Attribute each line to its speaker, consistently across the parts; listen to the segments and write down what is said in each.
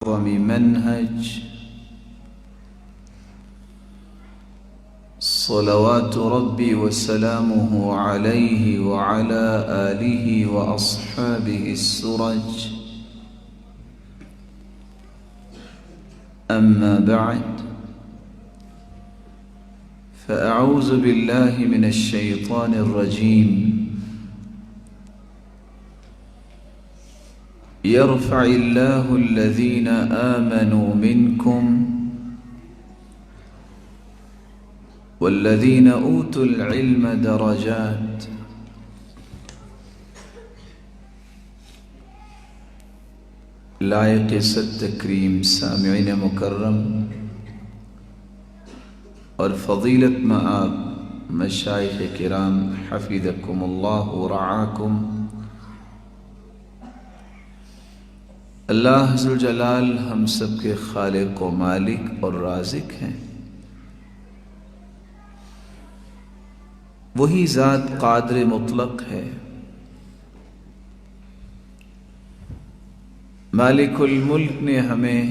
Speaker 1: ومنهج صلوات ربي وسلامه عليه وعلى آله وأصحابه السرج. أما بعد، فأعوذ بالله من الشيطان الرجيم. يرفع الله الذين آمنوا منكم والذين أوتوا العلم درجات. لائق صد تکریم سامعین مکرم اور فضیلت مآب مشائخ کرام حفظکم اللہ ورعاکم. اللہ ذوالجلال ہم سب کے خالق و مالک اور رازق ہیں. وہی ذات قادر مطلق ہے. مالک الملک نے ہمیں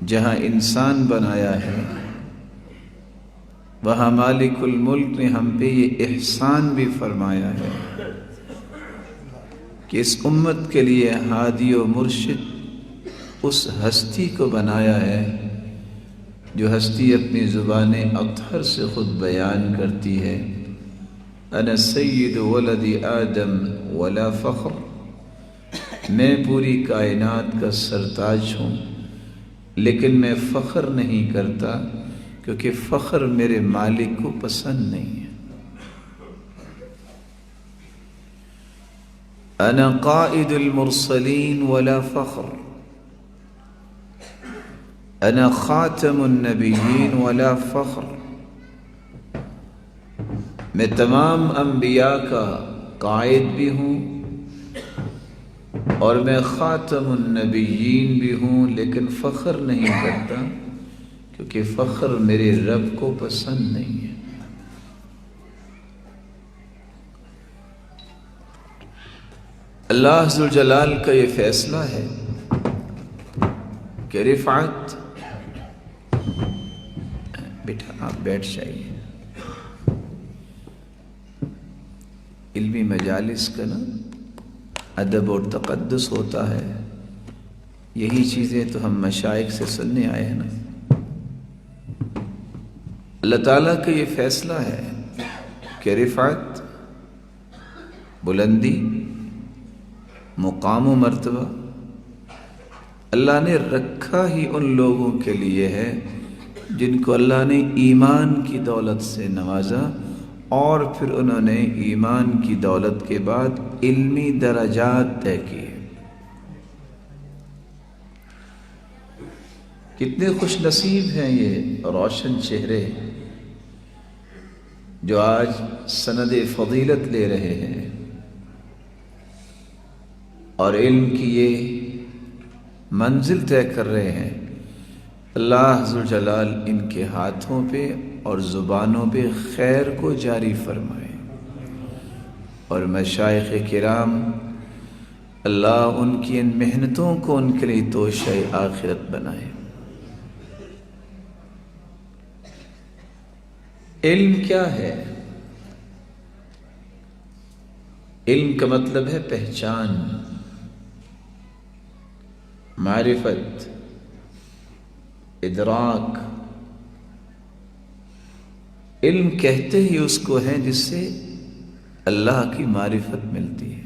Speaker 1: جہاں انسان بنایا ہے، وہاں مالک الملک نے ہم پہ یہ احسان بھی فرمایا ہے کہ اس امت کے لیے ہادی و مرشد اس ہستی کو بنایا ہے جو ہستی اپنی زبان اطہر سے خود بیان کرتی ہے، انا سید ولد آدم ولا فخر. میں پوری کائنات کا سرتاج ہوں، لیکن میں فخر نہیں کرتا کیونکہ فخر میرے مالک کو پسند نہیں ہے. انا قائد المرسلین ولا فخر. انا خاتم النبیین ولا فخر. میں تمام انبیاء کا قائد بھی ہوں اور میں خاتم النبیین بھی ہوں، لیکن فخر نہیں کرتا کیونکہ فخر میرے رب کو پسند نہیں ہے. اللہ ذوالجلال کا یہ فیصلہ ہے کہ رفعت، بیٹا آپ بیٹھ جائیے. علمی مجالس کا نا ادب اور تقدس ہوتا ہے. یہی چیزیں تو ہم مشائخ سے سننے آئے ہیں نا. اللہ تعالیٰ کا یہ فیصلہ ہے کہ رفعت، بلندی، مقام و مرتبہ اللہ نے رکھا ہی ان لوگوں کے لیے ہے جن کو اللہ نے ایمان کی دولت سے نوازا اور پھر انہوں نے ایمان کی دولت کے بعد علمی درجات طے کیے. کتنے خوش نصیب ہیں یہ روشن چہرے جو آج سند فضیلت لے رہے ہیں اور علم کی یہ منزل طے کر رہے ہیں. اللہ ذوالجلال ان کے ہاتھوں پہ اور زبانوں پہ خیر کو جاری فرمائے اور مشائخ کرام اللہ ان کی ان محنتوں کو ان کے لیے توشہ آخرت بنائے. علم کیا ہے؟ علم کا مطلب ہے پہچان، معرفت، ادراک. علم کہتے ہی اس کو ہے جس سے اللہ کی معرفت ملتی ہے،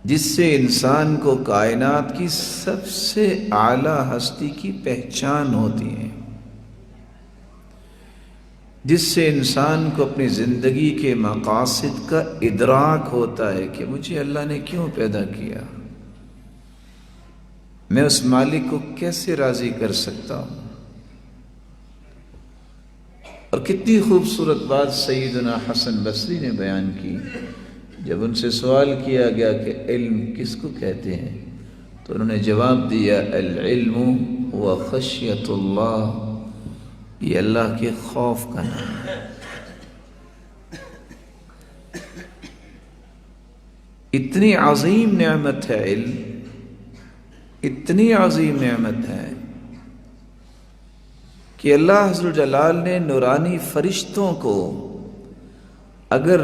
Speaker 1: جس سے انسان کو کائنات کی سب سے اعلیٰ ہستی کی پہچان ہوتی ہے، جس سے انسان کو اپنی زندگی کے مقاصد کا ادراک ہوتا ہے کہ مجھے اللہ نے کیوں پیدا کیا، میں اس مالک کو کیسے راضی کر سکتا ہوں. اور کتنی خوبصورت بات سیدنا حسن بصری نے بیان کی جب ان سے سوال کیا گیا کہ علم کس کو کہتے ہیں، تو انہوں نے جواب دیا العلم و خشیت اللہ، یہ اللہ کے خوف کا نام ہے. اتنی عظیم نعمت ہے علم، اتنی عظیم نعمت ہے کہ اللہ عز جلال نے نورانی فرشتوں کو اگر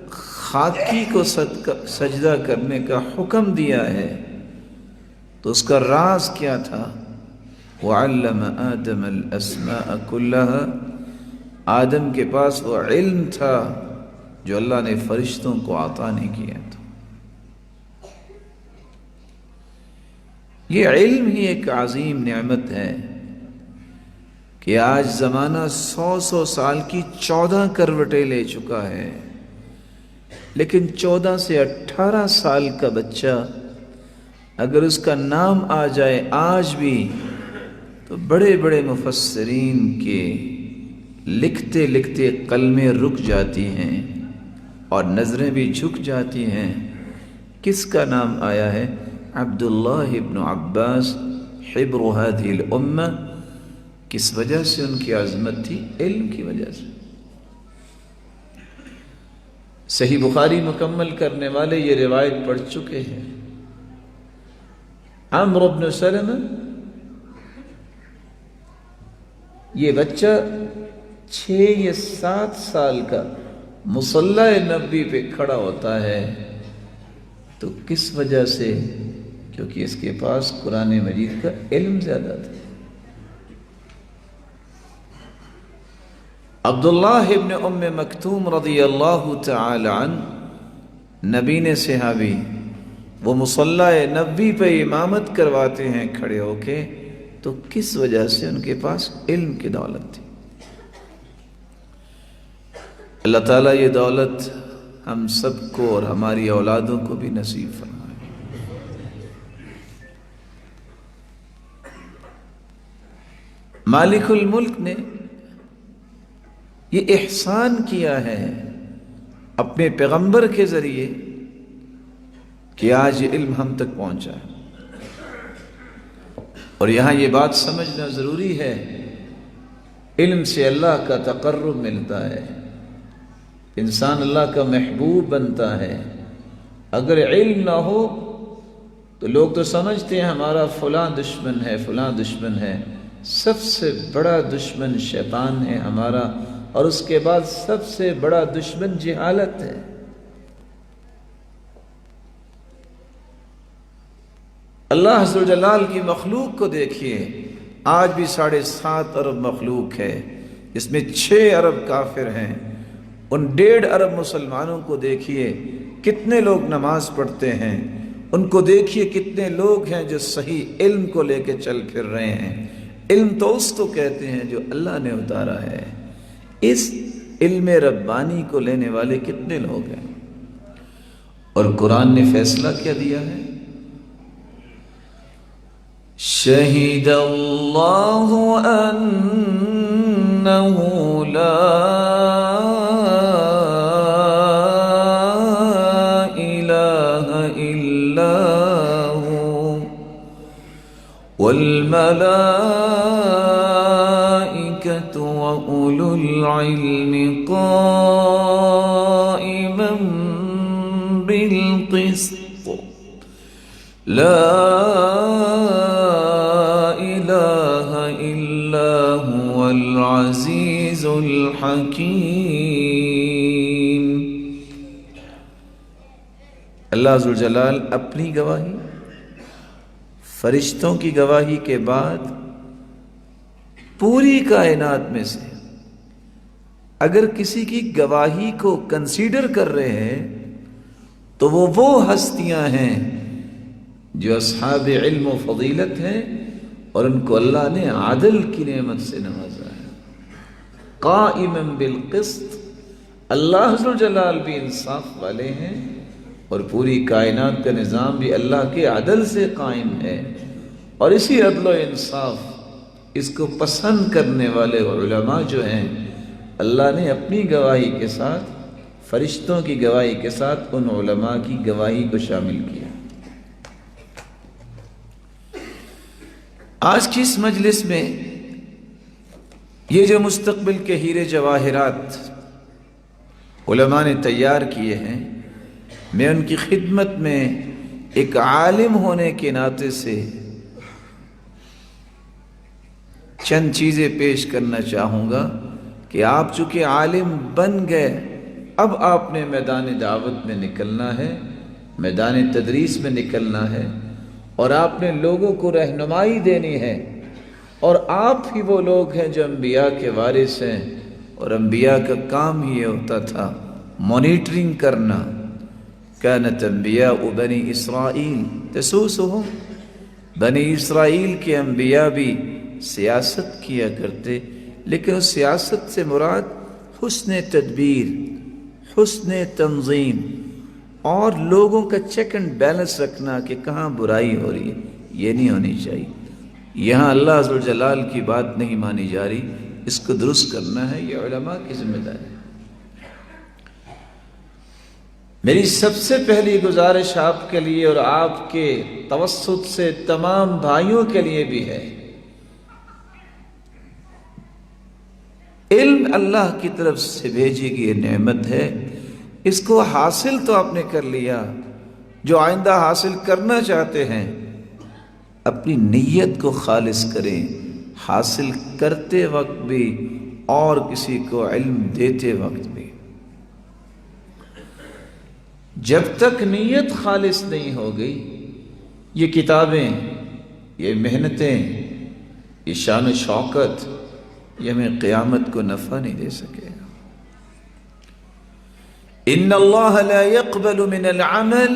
Speaker 1: خاکی کو سجدہ کرنے کا حکم دیا ہے تو اس کا راز کیا تھا؟ وَعَلَّمَ آدَمَ الْأَسْمَاءَ كُلَّهَا، آدم کے پاس وہ علم تھا جو اللہ نے فرشتوں کو عطا نہیں کیا تھا۔ یہ علم ہی ایک عظیم نعمت ہے کہ آج زمانہ 100 سال کی 14 کروٹیں لے چکا ہے، لیکن 14 سے 18 سال کا بچہ اگر اس کا نام آ جائے آج بھی تو بڑے بڑے مفسرین کے لکھتے لکھتے قلمیں رک جاتی ہیں اور نظریں بھی جھک جاتی ہیں۔ کس کا نام آیا ہے؟ عبداللہ ابن عباس حبر هذه الامہ۔ کس وجہ سے ان کی عظمت تھی؟ علم کی وجہ سے۔ صحیح بخاری مکمل کرنے والے یہ روایت پڑھ چکے ہیں۔ عمرو بن سلمہ، یہ بچہ 6 یا 7 سال کا مصلی نبی پہ کھڑا ہوتا ہے تو کس وجہ سے؟ کیونکہ اس کے پاس قرآن مجید کا علم زیادہ تھا۔ عبداللہ ابن ام مکتوم رضی اللہ تعالی عنہ، نبی نے صحابی، وہ مصلی نبی پہ امامت کرواتے ہیں کھڑے ہو کے، تو کس وجہ سے؟ ان کے پاس علم کی دولت تھی۔ اللہ تعالیٰ یہ دولت ہم سب کو اور ہماری اولادوں کو بھی نصیب فرمائے۔ مالک الملک نے یہ احسان کیا ہے اپنے پیغمبر کے ذریعے کہ آج یہ علم ہم تک پہنچا ہے۔ اور یہاں یہ بات سمجھنا ضروری ہے، علم سے اللہ کا تقرب ملتا ہے، انسان اللہ کا محبوب بنتا ہے۔ اگر علم نہ ہو تو لوگ تو سمجھتے ہیں ہمارا فلاں دشمن ہے، فلاں دشمن ہے۔ سب سے بڑا دشمن شیطان ہے ہمارا، اور اس کے بعد سب سے بڑا دشمن جہالت ہے۔ اللہ عز و جلال کی مخلوق کو دیکھیے، آج بھی 7.5 ارب مخلوق ہے، اس میں 6 ارب کافر ہیں۔ ان 1.5 ارب مسلمانوں کو دیکھیے کتنے لوگ نماز پڑھتے ہیں، ان کو دیکھیے کتنے لوگ ہیں جو صحیح علم کو لے کے چل پھر رہے ہیں۔ علم تو اس کو کہتے ہیں جو اللہ نے اتارا ہے۔ اس علم ربانی کو لینے والے کتنے لوگ ہیں؟ اور قرآن نے فیصلہ کیا دیا ہے؟ شہید اللہ انہ لا الہ الا ہو والملائکۃ وأولو العلم قائما بالقسط لا الہ الا هو العزیز الحکیم۔ اللہ عز و جلال اپنی گواہی، فرشتوں کی گواہی کے بعد پوری کائنات میں سے اگر کسی کی گواہی کو کنسیڈر کر رہے ہیں تو وہ ہستیاں ہیں جو اصحاب علم و فضیلت ہیں، اور ان کو اللہ نے عدل کی نعمت سے نوازا ہے۔ قائما بالقسط، اللہ عز و جلال بھی انصاف والے ہیں، اور پوری کائنات کا نظام بھی اللہ کے عدل سے قائم ہے۔ اور اسی عدل و انصاف، اس کو پسند کرنے والے علماء جو ہیں، اللہ نے اپنی گواہی کے ساتھ، فرشتوں کی گواہی کے ساتھ ان علماء کی گواہی کو شامل کیا۔ آج کی اس مجلس میں یہ جو مستقبل کے ہیرے جواہرات علماء نے تیار کیے ہیں، میں ان کی خدمت میں ایک عالم ہونے کے ناطے سے چند چیزیں پیش کرنا چاہوں گا کہ آپ چونکہ عالم بن گئے، اب آپ نے میدان دعوت میں نکلنا ہے، میدان تدریس میں نکلنا ہے، اور آپ نے لوگوں کو رہنمائی دینی ہے، اور آپ ہی وہ لوگ ہیں جو انبیاء کے وارث ہیں، اور انبیاء کا کام ہی یہ ہوتا تھا مانیٹرنگ کرنا۔ کانت انبیاء بنی اسرائیل تسوسہم، بنی اسرائیل کے انبیاء بھی سیاست کیا کرتے، لیکن اس سیاست سے مراد حسن تدبیر، حسن تنظیم، اور لوگوں کا چیک اینڈ بیلنس رکھنا کہ کہاں برائی ہو رہی ہے، یہ نہیں ہونی چاہیے۔ یہاں اللہ ذوالجلال کی بات نہیں مانی جا رہی، اس کو درست کرنا ہے، یہ علماء کی ذمہ داری ہے۔ میری سب سے پہلی گزارش آپ کے لیے اور آپ کے توسط سے تمام بھائیوں کے لیے بھی ہے، علم اللہ کی طرف سے بھیجی گئی نعمت ہے، اس کو حاصل تو آپ نے کر لیا، جو آئندہ حاصل کرنا چاہتے ہیں اپنی نیت کو خالص کریں، حاصل کرتے وقت بھی اور کسی کو علم دیتے وقت بھی۔ جب تک نیت خالص نہیں ہو گئی، یہ کتابیں، یہ محنتیں، یہ شان و شوکت، یہ ہمیں قیامت کو نفع نہیں دے سکے گا۔ ان اللہ لا يقبل من العمل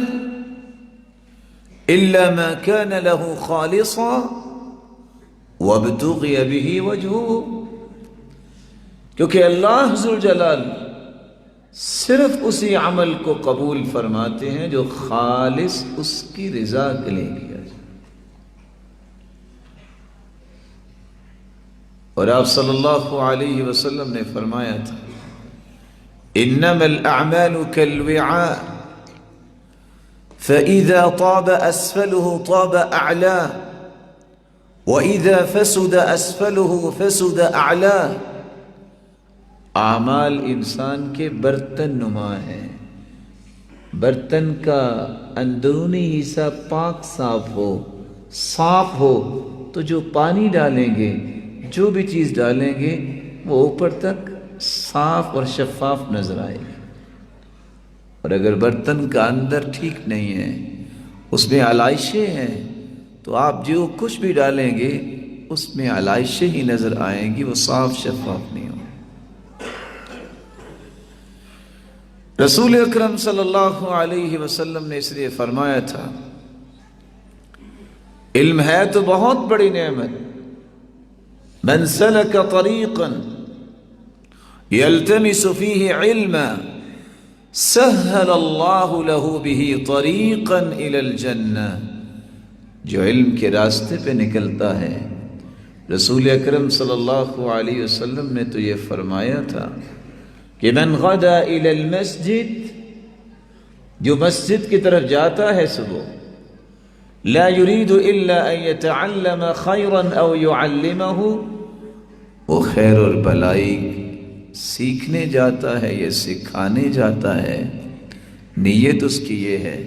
Speaker 1: الا ما كان له خالصا وابتغي به وجهه، کیونکہ اللہ ذوالجلال صرف اسی عمل کو قبول فرماتے ہیں جو خالص اس کی رضا کے لیے کیا جائے۔ اور آپ صلی اللہ علیہ وسلم نے فرمایا تھا انما الاعمال كالوعاء فاذا طاب اسفله طاب اعلاه واذا فسد اسفله فسد اعلاه، اعمال انسان کے برتن نما ہیں، برتن کا اندرونی حصہ پاک صاف ہو تو جو پانی ڈالیں گے، جو بھی چیز ڈالیں گے وہ اوپر تک صاف اور شفاف نظر آئے گی، اور اگر برتن کا اندر ٹھیک نہیں ہے، اس میں علائشیں ہیں، تو آپ جو کچھ بھی ڈالیں گے اس میں علائشیں ہی نظر آئیں گی، وہ صاف شفاف نہیں ہوں۔ رسول اکرم صلی اللہ علیہ وسلم نے اس لیے فرمایا تھا علم ہے تو بہت بڑی نعمت، من سلک طریقا یلتمس فیہ علما سہل اللہ له به طریقا الی الجنہ، جو علم کے راستے پہ نکلتا ہے، رسول اکرم صلی اللہ علیہ وسلم نے تو یہ فرمایا تھا کہ من غدا الی المسجد، جو مسجد کی طرف جاتا ہے صبح، لا يريد الا ان يتعلم خيرا او يعلمه، وہ خیر اور بھلائی سیکھنے جاتا ہے یا سکھانے جاتا ہے، نیت اس کی یہ ہے۔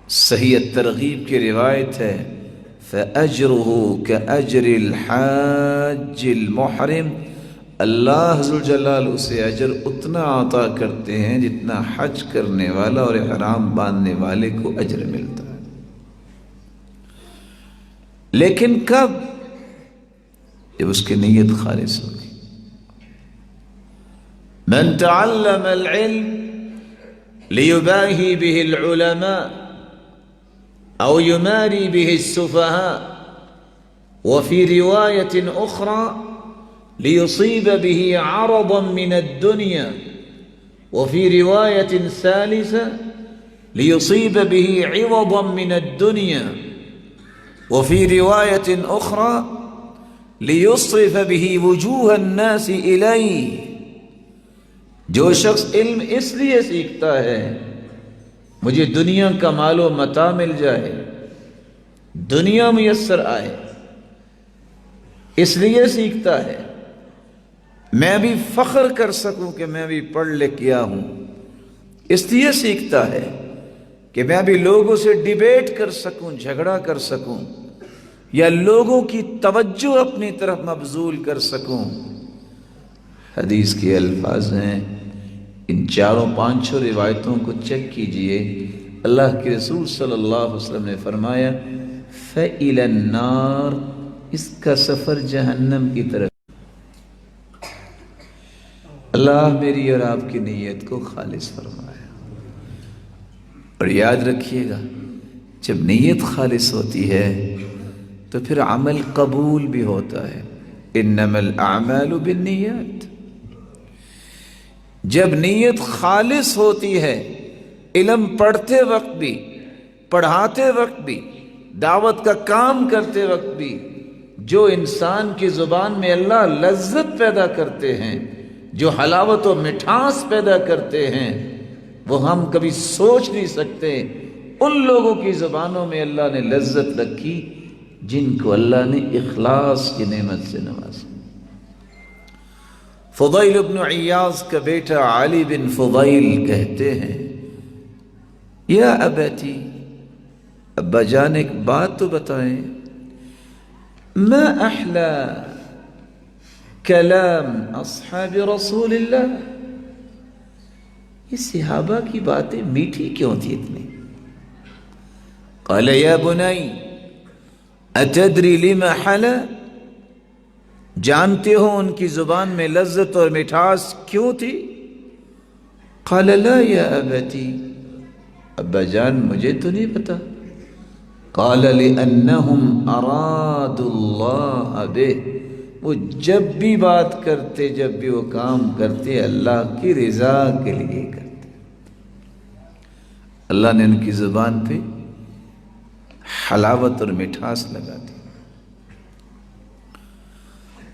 Speaker 1: صحیح ترغیب کی روایت ہے فَأَجْرُهُ كَأَجْرِ الْحَاجِّ الْمُحْرِمِ، اللہ ذوالجلال اسے اجر اتنا عطا کرتے ہیں جتنا حج کرنے والا اور احرام باندھنے والے کو اجر ملتا ہے۔ لیکن کب؟ جب اس کی نیت خالص ہوگی۔ من تعلم العلم ليباهي به العلماء أو يماري به السفهاء، وفي رواية أخرى ليصيب به عرضا من الدنيا، وفي رواية ثالثة ليصيب به عوضا من الدنيا، وفي رواية أخرى ليصرف به وجوه الناس إليه۔ جو شخص علم اس لیے سیکھتا ہے مجھے دنیا کا مال و متاع مل جائے، دنیا میسر آئے، اس لیے سیکھتا ہے، میں بھی فخر کر سکوں کہ میں بھی پڑھ لکھ گیا ہوں، اس لیے سیکھتا ہے کہ میں بھی لوگوں سے ڈیبیٹ کر سکوں، جھگڑا کر سکوں، یا لوگوں کی توجہ اپنی طرف مبذول کر سکوں۔ حدیث کے الفاظ ہیں، ان چاروں پانچوں روایتوں کو چیک کیجئے۔ اللہ کے رسول صلی اللہ علیہ وسلم نے فرمایا فَإِلَى النَّارِ، اس کا سفر جہنم کی طرف۔ اللہ میری اور آپ کی نیت کو خالص فرمایا۔ اور یاد رکھیے گا، جب نیت خالص ہوتی ہے تو پھر عمل قبول بھی ہوتا ہے۔ انما الاعمال بالنیات۔ جب نیت خالص ہوتی ہے، علم پڑھتے وقت بھی، پڑھاتے وقت بھی، دعوت کا کام کرتے وقت بھی، جو انسان کی زبان میں اللہ لذت پیدا کرتے ہیں، جو حلاوت و مٹھاس پیدا کرتے ہیں، وہ ہم کبھی سوچ نہیں سکتے۔ ان لوگوں کی زبانوں میں اللہ نے لذت رکھی جن کو اللہ نے اخلاص کی نعمت سے نوازا۔ فضیل بن عیاض کا بیٹا علی بن فضیل کہتے ہیں، یا ابتی، ابا جان ایک بات تو بتائیں، ما احلا کلام اصحاب رسول اللہ، یہ صحابہ کی باتیں میٹھی کیوں تھی اتنی؟ قال یا بنی اتدری لما حلا، جانتے ہو ان کی زبان میں لذت اور مٹھاس کیوں تھی؟ قال لا یا ابتی، ابا جان مجھے تو نہیں پتا۔ قال لأنهم ارادوا اللہ بہ، وہ جب بھی بات کرتے، جب بھی وہ کام کرتے، اللہ کی رضا کے لیے کرتے۔ اللہ نے ان کی زبان پہ حلاوت اور مٹھاس لگا دی۔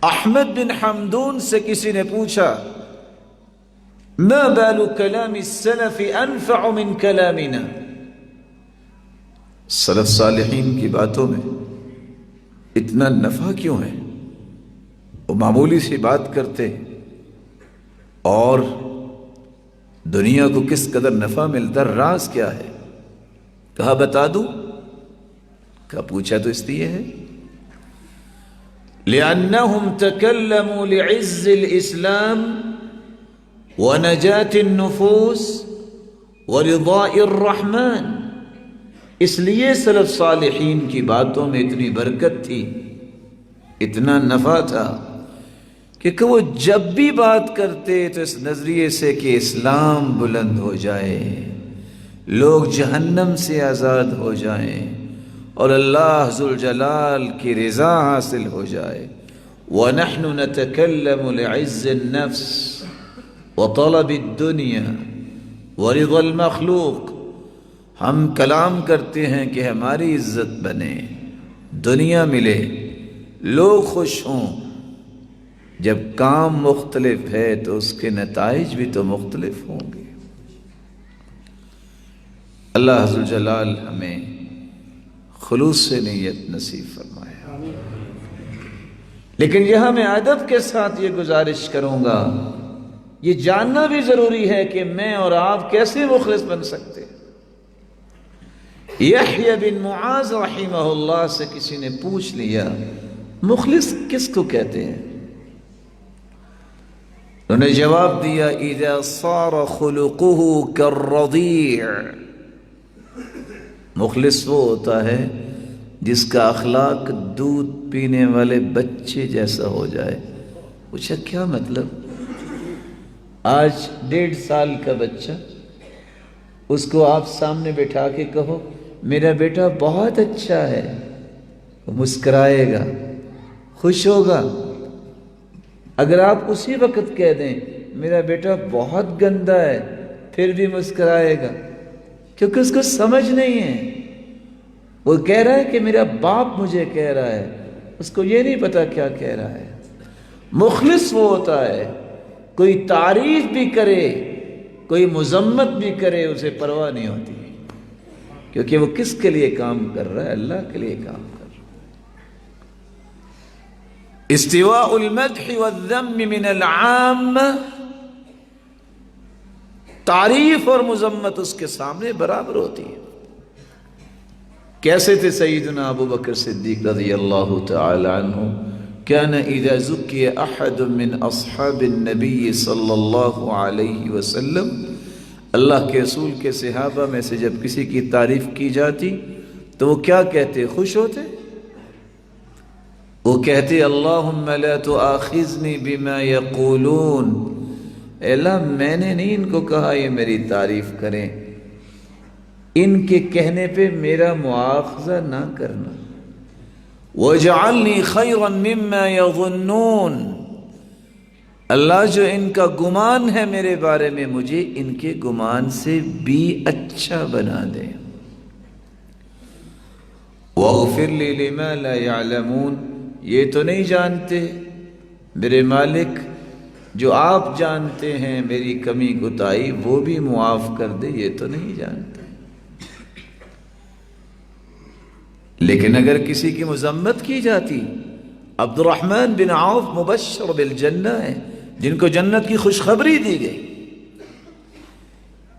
Speaker 1: احمد بن حمدون سے کسی نے پوچھا، ما بال کلام السلف انفع من کلامنا، سلف صالحین کی باتوں میں اتنا نفع کیوں ہے؟ وہ معمولی سی بات کرتے اور دنیا کو کس قدر نفع ملتا، راز کیا ہے؟ کہا بتا دوں؟ کہا پوچھا تو اس لیے ہے لأنهم تكلموا لعز الإسلام ونجاة النفوس ورضاء الرحمن، اس لیے سلف صالحین کی باتوں میں اتنی برکت تھی، اتنا نفع تھا کہ وہ جب بھی بات کرتے تو اس نظریے سے کہ اسلام بلند ہو جائے، لوگ جہنم سے آزاد ہو جائیں اور اللہ ذوالجلال کی رضا حاصل ہو جائے۔ وَنَحْنُ نَتَكَلَّمُ لِعِزِّ النَّفْسِ وَطَلَبِ الدُّنْيَا وَرِضَى الْمَخْلُوقِ، ہم کلام کرتے ہیں کہ ہماری عزت بنے، دنیا ملے، لوگ خوش ہوں۔ جب کام مختلف ہے تو اس کے نتائج بھی تو مختلف ہوں گے۔ اللہ ذوالجلال ہمیں خلوص سے نیت نصیب فرمایا۔ لیکن یہاں میں ادب کے ساتھ یہ گزارش کروں گا، یہ جاننا بھی ضروری ہے کہ میں اور آپ کیسے مخلص بن سکتے۔ یحییٰ بن معاذ رحمہ اللہ سے کسی نے پوچھ لیا، مخلص کس کو کہتے ہیں؟ انہوں نے جواب دیا، اذا صار خلقه كالرضيع، مخلص وہ ہوتا ہے جس کا اخلاق دودھ پینے والے بچے جیسا ہو جائے۔ پوچھا کیا مطلب؟ آج 1.5 سال کا بچہ، اس کو آپ سامنے بٹھا کے کہو میرا بیٹا بہت اچھا ہے، وہ مسکرائے گا، خوش ہوگا۔ اگر آپ اسی وقت کہہ دیں میرا بیٹا بہت گندا ہے، پھر بھی مسکرائے گا، کیونکہ اس کو سمجھ نہیں ہے۔ وہ کہہ رہا ہے کہ میرا باپ مجھے کہہ رہا ہے، اس کو یہ نہیں پتا کیا کہہ رہا ہے۔ مخلص وہ ہوتا ہے کوئی تعریف بھی کرے، کوئی مذمت بھی کرے، اسے پرواہ نہیں ہوتی، کیونکہ وہ کس کے لیے کام کر رہا ہے؟ اللہ کے لیے کام کر رہا ہے۔ استواء المدح والذم من العام، تعریف اور مذمت اس کے سامنے برابر ہوتی ہے۔ کیسے تھے سیدنا ابو بکر صدیق رضی اللہ تعالی عنہ؟ كان اذا ذكي احد من اصحاب النبي صلی اللہ علیہ وسلم، اللہ کے رسول کے صحابہ میں سے جب کسی کی تعریف کی جاتی تو وہ کیا کہتے؟ خوش ہوتے؟ وہ کہتے اللہم لا تؤاخذنی بما یقولون، اے اللہ میں نے نہیں ان کو کہا یہ میری تعریف کریں، ان کے کہنے پہ میرا مواخذہ نہ کرنا۔ وَاجْعَلْنِي خَيْرًا مِّمَّا يَظُنُّونَ، اللہ جو ان کا گمان ہے میرے بارے میں، مجھے ان کے گمان سے بھی اچھا بنا دے۔ وَاغْفِرْ لِي لِمَا لَا يَعْلَمُونَ، یہ تو نہیں جانتے میرے مالک، جو آپ جانتے ہیں میری کمی کوتاہی وہ بھی معاف کر دے، یہ تو نہیں جانتے۔ لیکن اگر کسی کی مذمت کی جاتی، عبد الرحمن بن عوف مبشر بالجنہ ہے، جن کو جنت کی خوشخبری دی گئی،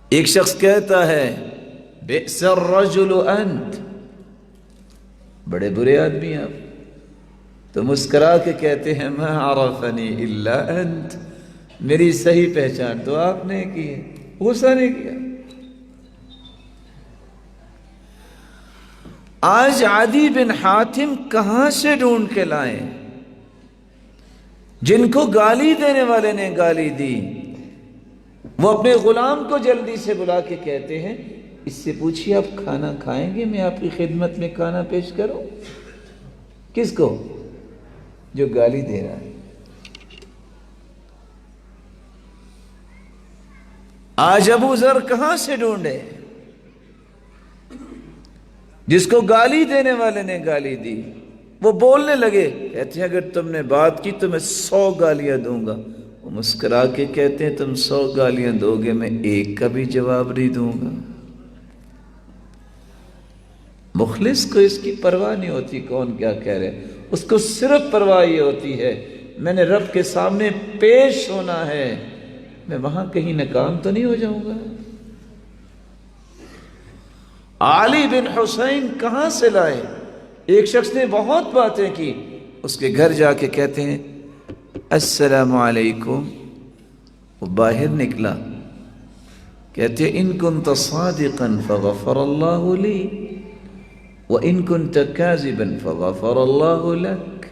Speaker 1: ایک شخص کہتا ہے بئس الرجل انت، بڑے برے آدمی آپ، تو مسکرا کے کہتے ہیں ما عرفنی الا انت، میری صحیح پہچان تو آپ نے کی ہے، غصہ نہیں کیا۔ آج عدی بن حاتم کہاں سے ڈھونڈ کے لائیں؟ جن کو گالی دینے والے نے گالی دی، وہ اپنے غلام کو جلدی سے بلا کے کہتے ہیں اس سے پوچھیے آپ کھانا کھائیں گے، میں آپ کی خدمت میں کھانا پیش کروں۔ کس کو؟ جو گالی دے رہا ہے۔ آج ابو ذر کہاں سے ڈھونڈے؟ جس کو گالی دینے والے نے گالی دی، وہ بولنے لگے، کہتے ہیں اگر تم نے بات کی تو میں 100 گالیاں دوں گا۔ وہ مسکرا کے کہتے ہیں تم 100 گالیاں دو گے، میں ایک کا بھی جواب نہیں دوں گا۔ مخلص کو اس کی پرواہ نہیں ہوتی کون کیا کہہ رہے، اس کو صرف پرواہ یہ ہوتی ہے میں نے رب کے سامنے پیش ہونا ہے، میں وہاں کہیں ناکام تو نہیں ہو جاؤں گا۔ علی بن حسین کہاں سے لائے؟ ایک شخص نے بہت باتیں کی، اس کے گھر جا کے کہتے ہیں السلام علیکم، وہ باہر نکلا، کہتے ہیں ان کنت صادقا فغفر اللہ لی وَإِن كُنْتَ كَاذِبًا فَغَفَرَ اللَّهُ لَكَ،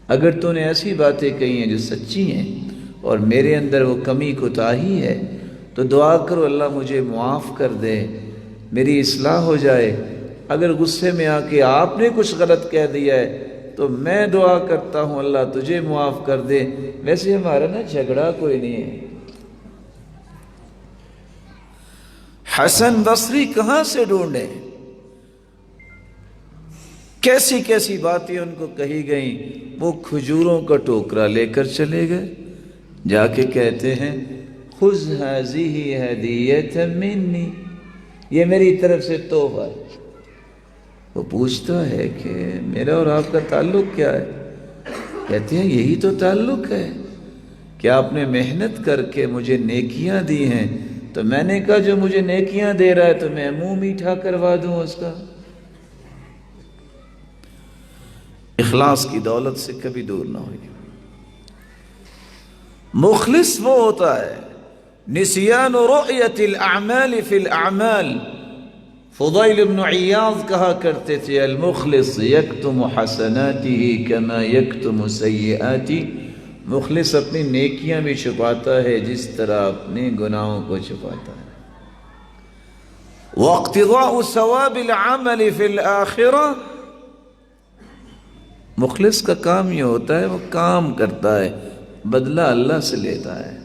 Speaker 1: اگر تو نے ایسی باتیں کہی ہیں جو سچی ہیں اور میرے اندر وہ کمی کوتاہی ہے تو دعا کرو اللہ مجھے معاف کر دے، میری اصلاح ہو جائے۔ اگر غصے میں آ کے آپ نے کچھ غلط کہہ دیا ہے تو میں دعا کرتا ہوں اللہ تجھے معاف کر دے۔ ویسے ہمارا نا جھگڑا کوئی نہیں ہے۔ حسن بصری کہاں سے ڈھونڈے؟ کیسی کیسی باتیں ان کو کہی گئیں۔ وہ کھجوروں کا ٹوکرا لے کر چلے گئے، جا کے کہتے ہیں خذ هذه هدیۃ منی، یہ میری طرف سے تحفہ ہے۔ وہ پوچھتا ہے کہ میرا اور آپ کا تعلق کیا ہے؟ کہتے ہیں یہی تو تعلق ہے کہ آپ نے محنت کر کے مجھے نیکیاں دی ہیں، تو میں نے کہا جو مجھے نیکیاں دے رہا ہے تو میں منہ میٹھا کروا دوں اس کا۔ اخلاص کی دولت سے کبھی دور نہ ہوئی۔ مخلص وہ ہوتا ہے نسیان رؤیت الاعمال فی الاعمال۔ فضیل بن عیاض کہا کرتے تھے المخلص یکتم حسناته کما یکتم سیئاته، مخلص اپنی نیکیاں بھی چھپاتا ہے جس طرح اپنے گناہوں کو چھپاتا ہے۔ واقتضاء ثواب العمل فی الآخرہ، مخلص کا کام یہ ہوتا ہے وہ کام کرتا ہے، بدلہ اللہ سے لیتا ہے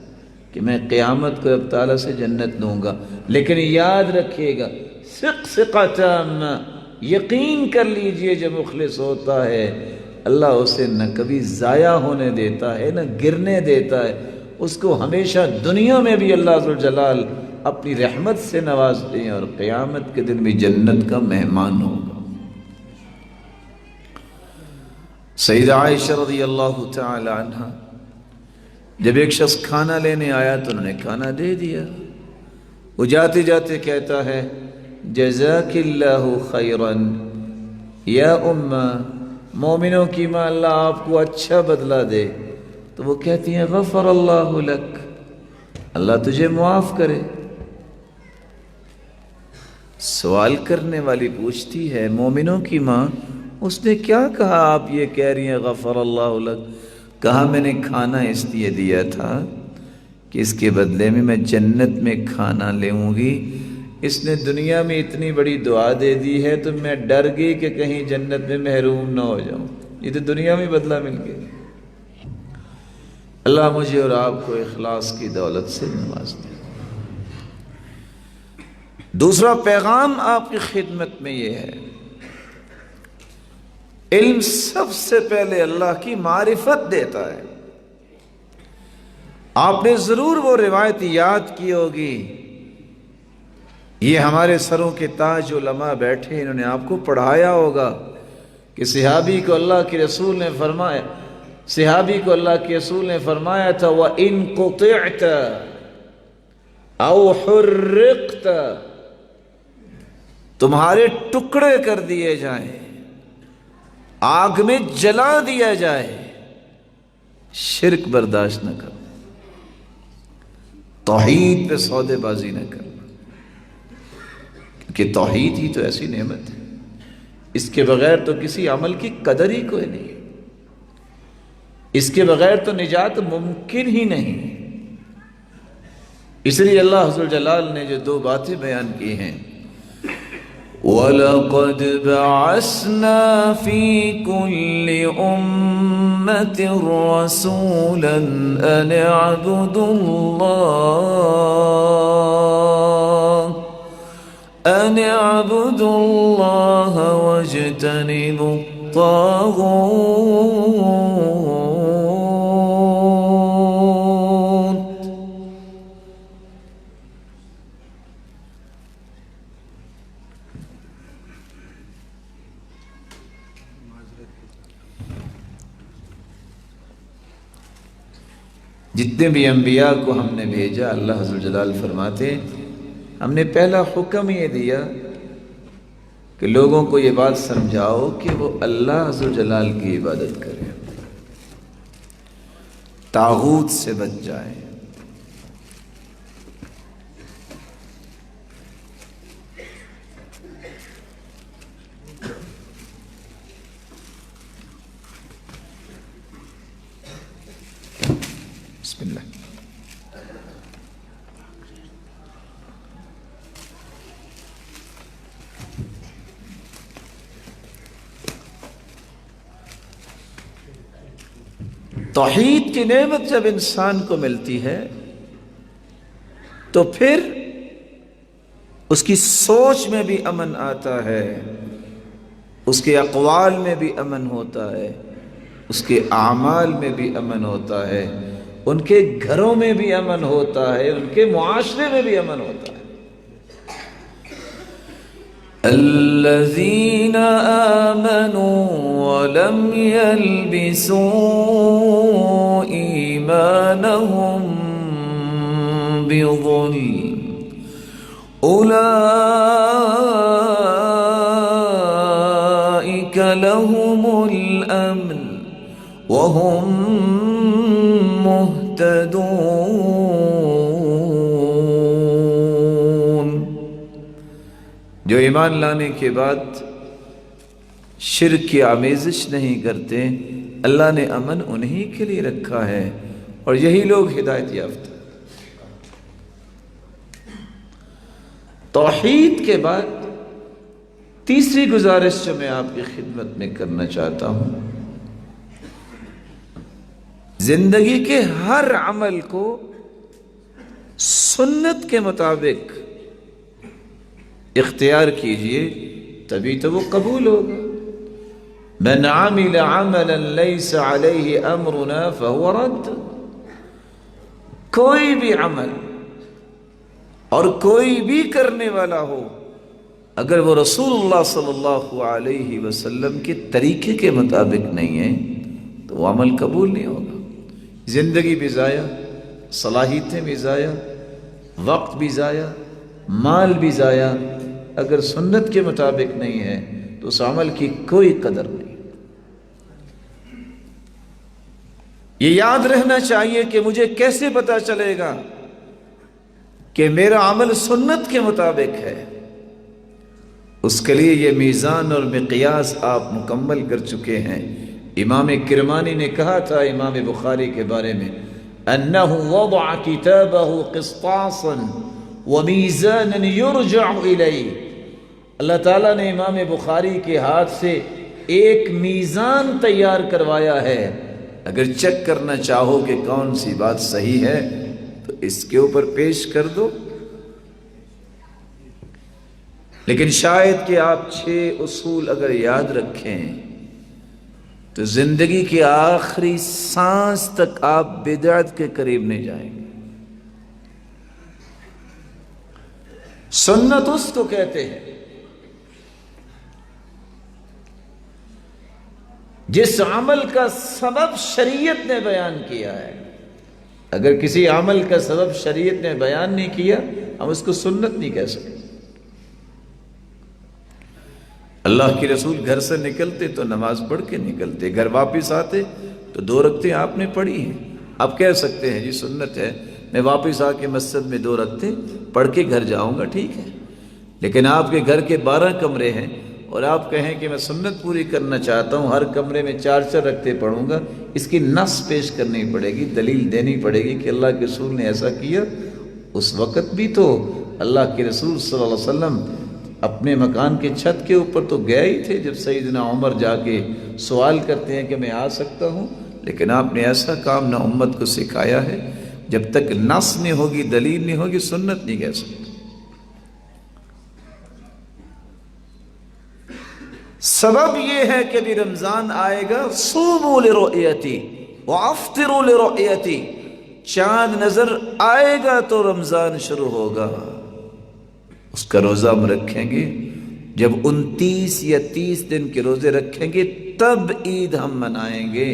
Speaker 1: کہ میں قیامت کو اب تعالیٰ سے جنت دوں گا، لیکن یاد رکھیے گا ثقہ تامہ، یقین کر لیجئے جو مخلص ہوتا ہے اللہ اسے نہ کبھی ضائع ہونے دیتا ہے نہ گرنے دیتا ہے، اس کو ہمیشہ دنیا میں بھی اللہ ذوالجلال اپنی رحمت سے نوازتے ہیں اور قیامت کے دن بھی جنت کا مہمان ہوگا۔ سیدہ عائشہ رضی اللہ تعالی عنہ جب ایک شخص کھانا لینے آیا تو انہوں نے کھانا دے دیا، وہ جاتے جاتے کہتا ہے جزاک اللہ خیرن یا امہ، مومنوں کی ماں اللہ آپ کو اچھا بدلہ دے۔ تو وہ کہتی ہیں غفر اللہ لک، اللہ تجھے معاف کرے۔ سوال کرنے والی پوچھتی ہے مومنوں کی ماں، اس نے کیا کہا آپ یہ کہہ رہی ہیں غفر اللہ لک؟ کہا میں نے کھانا اس لیے دیا تھا کہ اس کے بدلے میں جنت میں کھانا لوں گی۔ اس نے دنیا میں اتنی بڑی دعا دے دی ہے تو میں ڈر گئی کہ کہیں جنت میں محروم نہ ہو جاؤں، یہ تو دنیا میں بدلہ مل گیا۔ اللہ مجھے اور آپ کو اخلاص کی دولت سے نواز دے۔ دوسرا پیغام آپ کی خدمت میں یہ ہے، علم سب سے پہلے اللہ کی معرفت دیتا ہے۔ آپ نے ضرور وہ روایت یاد کی ہوگی، یہ ہمارے سروں کے تاج علماء بیٹھے انہوں نے آپ کو پڑھایا ہوگا کہ صحابی کو اللہ کے رسول نے فرمایا تھا وَإِن قُطِعْتَ أَوْ حُرِّقْتَ، تمہارے ٹکڑے کر دیے جائیں، آگ میں جلا دیا جائے، شرک برداشت نہ کرو، توحید پہ سودے بازی نہ کرو، کہ توحید ہی تو ایسی نعمت ہے، اس کے بغیر تو کسی عمل کی قدر ہی کوئی نہیں، اس کے بغیر تو نجات ممکن ہی نہیں۔ اس لیے اللہ عز و جلال نے جو دو باتیں بیان کی ہیں، وَلَقَدْ بَعَثْنَا فِي كُلِّ أُمَّةٍ رَسُولًا أَنِ اعْبُدُوا اللَّهَ وَاجْتَنِبُوا الطَّاغُوتَ۔ جتنے بھی انبیاء کو ہم نے بھیجا، اللہ عز و جلال فرماتے ہم نے پہلا حکم یہ دیا کہ لوگوں کو یہ بات سمجھاؤ کہ وہ اللہ عز و جلال کی عبادت کریں، طاغوت سے بچ جائیں۔ بسم اللہ۔ توحید کی نعمت جب انسان کو ملتی ہے تو پھر اس کی سوچ میں بھی امن آتا ہے، اس کے اقوال میں بھی امن ہوتا ہے، اس کے اعمال میں بھی امن ہوتا ہے، ان کے گھروں میں بھی امن ہوتا ہے، ان کے معاشرے میں بھی امن ہوتا ہے۔ الذین آمنوا ولم يلبسوا ایمانهم بظلم اولئک لهم الامن وهم مہتدون۔ جو ایمان لانے کے بعد شرک کی آمیزش نہیں کرتے، اللہ نے امن انہی کے لیے رکھا ہے، اور یہی لوگ ہدایت یافتہ۔ توحید کے بعد تیسری گزارش جو میں آپ کی خدمت میں کرنا چاہتا ہوں، زندگی کے ہر عمل کو سنت کے مطابق اختیار کیجئے، تبھی تو وہ قبول ہوگا۔ من عمل عملا لیس علیہ امرنا فہو رد۔ کوئی بھی عمل اور کوئی بھی کرنے والا ہو، اگر وہ رسول اللہ صلی اللہ علیہ وسلم کے طریقے کے مطابق نہیں ہے تو وہ عمل قبول نہیں ہوگا۔ زندگی بھی ضائع، صلاحیتیں بھی ضائع، وقت بھی ضائع، مال بھی ضائع، اگر سنت کے مطابق نہیں ہے تو اس عمل کی کوئی قدر نہیں۔ یہ یاد رہنا چاہیے کہ مجھے کیسے پتا چلے گا کہ میرا عمل سنت کے مطابق ہے؟ اس کے لیے یہ میزان اور مقیاس آپ مکمل کر چکے ہیں۔ امام کرمانی نے کہا تھا امام بخاری کے بارے میں، انہ وضع کتابہ قسطاسا ومیزانا یرجع الیہ، اللہ تعالیٰ نے امام بخاری کے ہاتھ سے ایک میزان تیار کروایا ہے، اگر چیک کرنا چاہو کہ کون سی بات صحیح ہے تو اس کے اوپر پیش کر دو۔ لیکن شاید کہ آپ 6 اصول اگر یاد رکھیں تو زندگی کی آخری سانس تک آپ بدعت کے قریب نہیں جائیں گے۔ سنت اس کو کہتے ہیں جس عمل کا سبب شریعت نے بیان کیا ہے۔ اگر کسی عمل کا سبب شریعت نے بیان نہیں کیا ہم اس کو سنت نہیں کہہ سکتے۔ اللہ کے رسول گھر سے نکلتے تو نماز پڑھ کے نکلتے، گھر واپس آتے تو 2 رکعتیں آپ نے پڑھی ہیں۔ آپ کہہ سکتے ہیں جی سنت ہے، میں واپس آ کے مسجد میں 2 رکعتیں پڑھ کے گھر جاؤں گا، ٹھیک ہے، لیکن آپ کے گھر کے 12 کمرے ہیں اور آپ کہیں کہ میں سنت پوری کرنا چاہتا ہوں، ہر کمرے میں 4 رکعتیں پڑھوں گا، اس کی نص پیش کرنی پڑے گی، دلیل دینی پڑے گی کہ اللہ کے رسول نے ایسا کیا۔ اس وقت بھی تو اللہ کے رسول صلی اللہ علیہ وسلم اپنے مکان کے چھت کے اوپر تو گئے ہی تھے جب سیدنا عمر جا کے سوال کرتے ہیں کہ میں آ سکتا ہوں، لیکن آپ نے ایسا کام نہ امت کو سکھایا ہے، جب تک نص نہیں ہوگی، دلیل نہیں ہوگی، سنت نہیں کہہ سکتے۔ سبب یہ ہے کہ بھی رمضان آئے گا، صوموا لرؤیتی وافطروا لرؤیتی، چاند نظر آئے گا تو رمضان شروع ہوگا، اس کا روزہ ہم رکھیں گے، جب 29 یا 30 دن کے روزے رکھیں گے تب عید ہم منائیں گے۔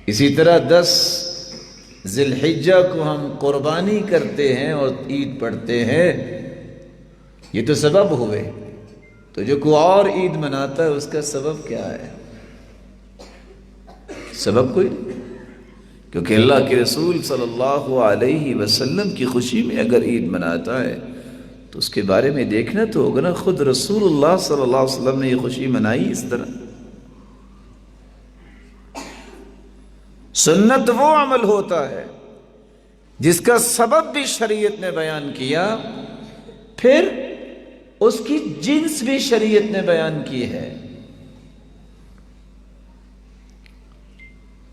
Speaker 1: اسی طرح 10 ذی الحجہ کو ہم قربانی کرتے ہیں اور عید پڑھتے ہیں، یہ تو سبب ہوئے، تو جو کوئی اور عید مناتا ہے اس کا سبب کیا ہے؟ سبب کوئی نہیں، کیونکہ اللہ کے رسول صلی اللہ علیہ وسلم کی خوشی میں اگر عید مناتا ہے تو اس کے بارے میں دیکھنا تو ہوگا نا، خود رسول اللہ صلی اللہ علیہ وسلم نے یہ خوشی منائی اس طرح۔ سنت وہ عمل ہوتا ہے جس کا سبب بھی شریعت نے بیان کیا، پھر اس کی جنس بھی شریعت نے بیان کی ہے۔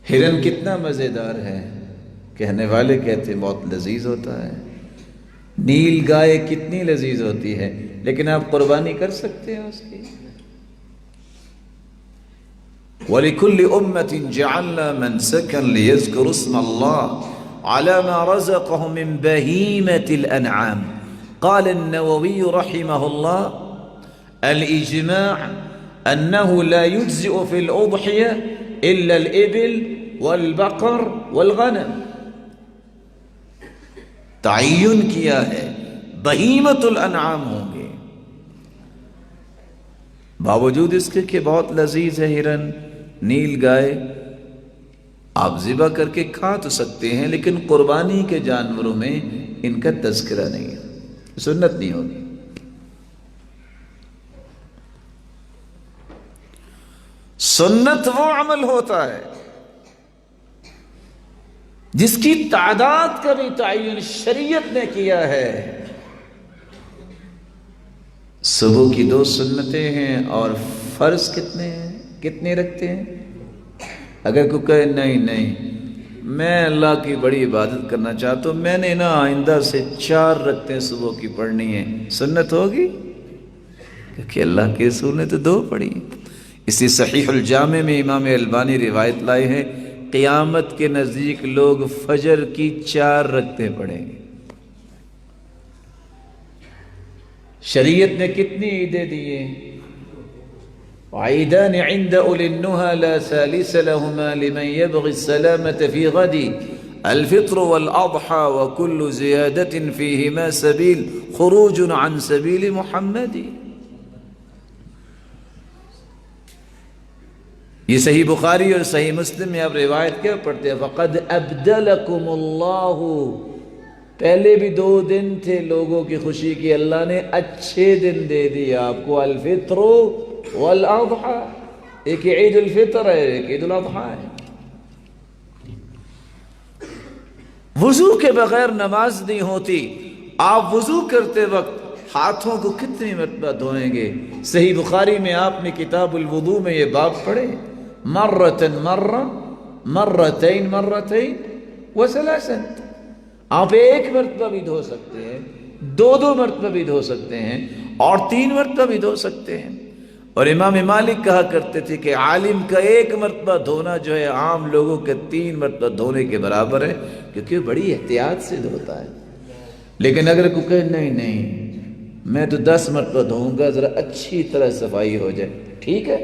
Speaker 1: ہرن کتنا مزیدار ہے، کہنے والے کہتے بہت لذیذ ہوتا ہے، نیل گائے کتنی لذیذ ہوتی ہے، لیکن آپ قربانی کر سکتے ہیں اس کی؟ وَلِكُلِّ أُمَّةٍ جَعَلْنَا مَنْسَكًا لِيَذْكُرُوا اسْمَ اللَّهِ عَلَى مَا رَزَقَهُم مِّن بَهِيمَةِ الْأَنْعَامِ قال النووي رحمه الله الإجماع أنه لا يجزئ في الأضحية إلا الإبل والبقر والغنم، تعین کیا ہے بہیمۃ الانعام ہوں گے، باوجود اس کے کہ بہت لذیذ ہے ہرن، نیل گائے، آپ ذبح کر کے کھا تو سکتے ہیں، لیکن قربانی کے جانوروں میں ان کا تذکرہ نہیں ہے، سنت نہیں ہوگی۔ سنت وہ عمل ہوتا ہے جس کی تعداد کا بھی تعین شریعت نے کیا ہے۔ صبح کی 2 سنتیں ہیں اور فرض کتنے رکھتے ہیں؟ اگر کوئی کہے نہیں میں اللہ کی بڑی عبادت کرنا چاہتا ہوں، میں نے نا آئندہ سے 4 رکعتیں صبح کی پڑھنی ہیں، سنت ہوگی؟ کیونکہ اللہ کے رسول نے تو 2 پڑھی۔ اسی صحیح الجامع میں امام البانی روایت لائے ہیں، قیامت کے نزدیک لوگ فجر کی 4 رکعتیں پڑھیں گے۔ شریعت نے کتنی عیدیں دیے؟ وعیدان عند اولی النہى لا ثالث لهما لمن يبغي السلامة في غد الفطر والاضحى وكل زيادة فيهما سبيل خروج عن سبيل محمد. یہ صحیح بخاری اور صحیح مسلم میں آپ روایت کیا پڑھتے ہیں؟ فقد ابدلکم اللہ، پہلے بھی 2 دن تھے لوگوں کی خوشی کی، اللہ نے اچھے دن دے دیے آپ کو، الفطر والاضحى، ایک عید الفطر ہے ایک عید الاضحیٰ ہے۔ وضو کے بغیر نماز نہیں ہوتی، آپ وضو کرتے وقت ہاتھوں کو کتنی مرتبہ دھوئیں گے؟ صحیح بخاری میں آپ نے کتاب الوضو میں یہ باب پڑھے، مرتن مرہ، مرتین مرتین وثلاثن، آپ 1 مرتبہ بھی دھو سکتے ہیں، 2 مرتبہ بھی دھو سکتے ہیں، اور 3 مرتبہ بھی دھو سکتے ہیں۔ اور امام مالک کہا کرتے تھے کہ عالم کا 1 مرتبہ دھونا جو ہے عام لوگوں کے 3 مرتبہ دھونے کے برابر ہے، کیونکہ بڑی احتیاط سے دھوتا ہے۔ لیکن اگر کوئی کہے نہیں میں تو 10 مرتبہ دھوؤں گا، ذرا اچھی طرح صفائی ہو جائے، ٹھیک ہے۔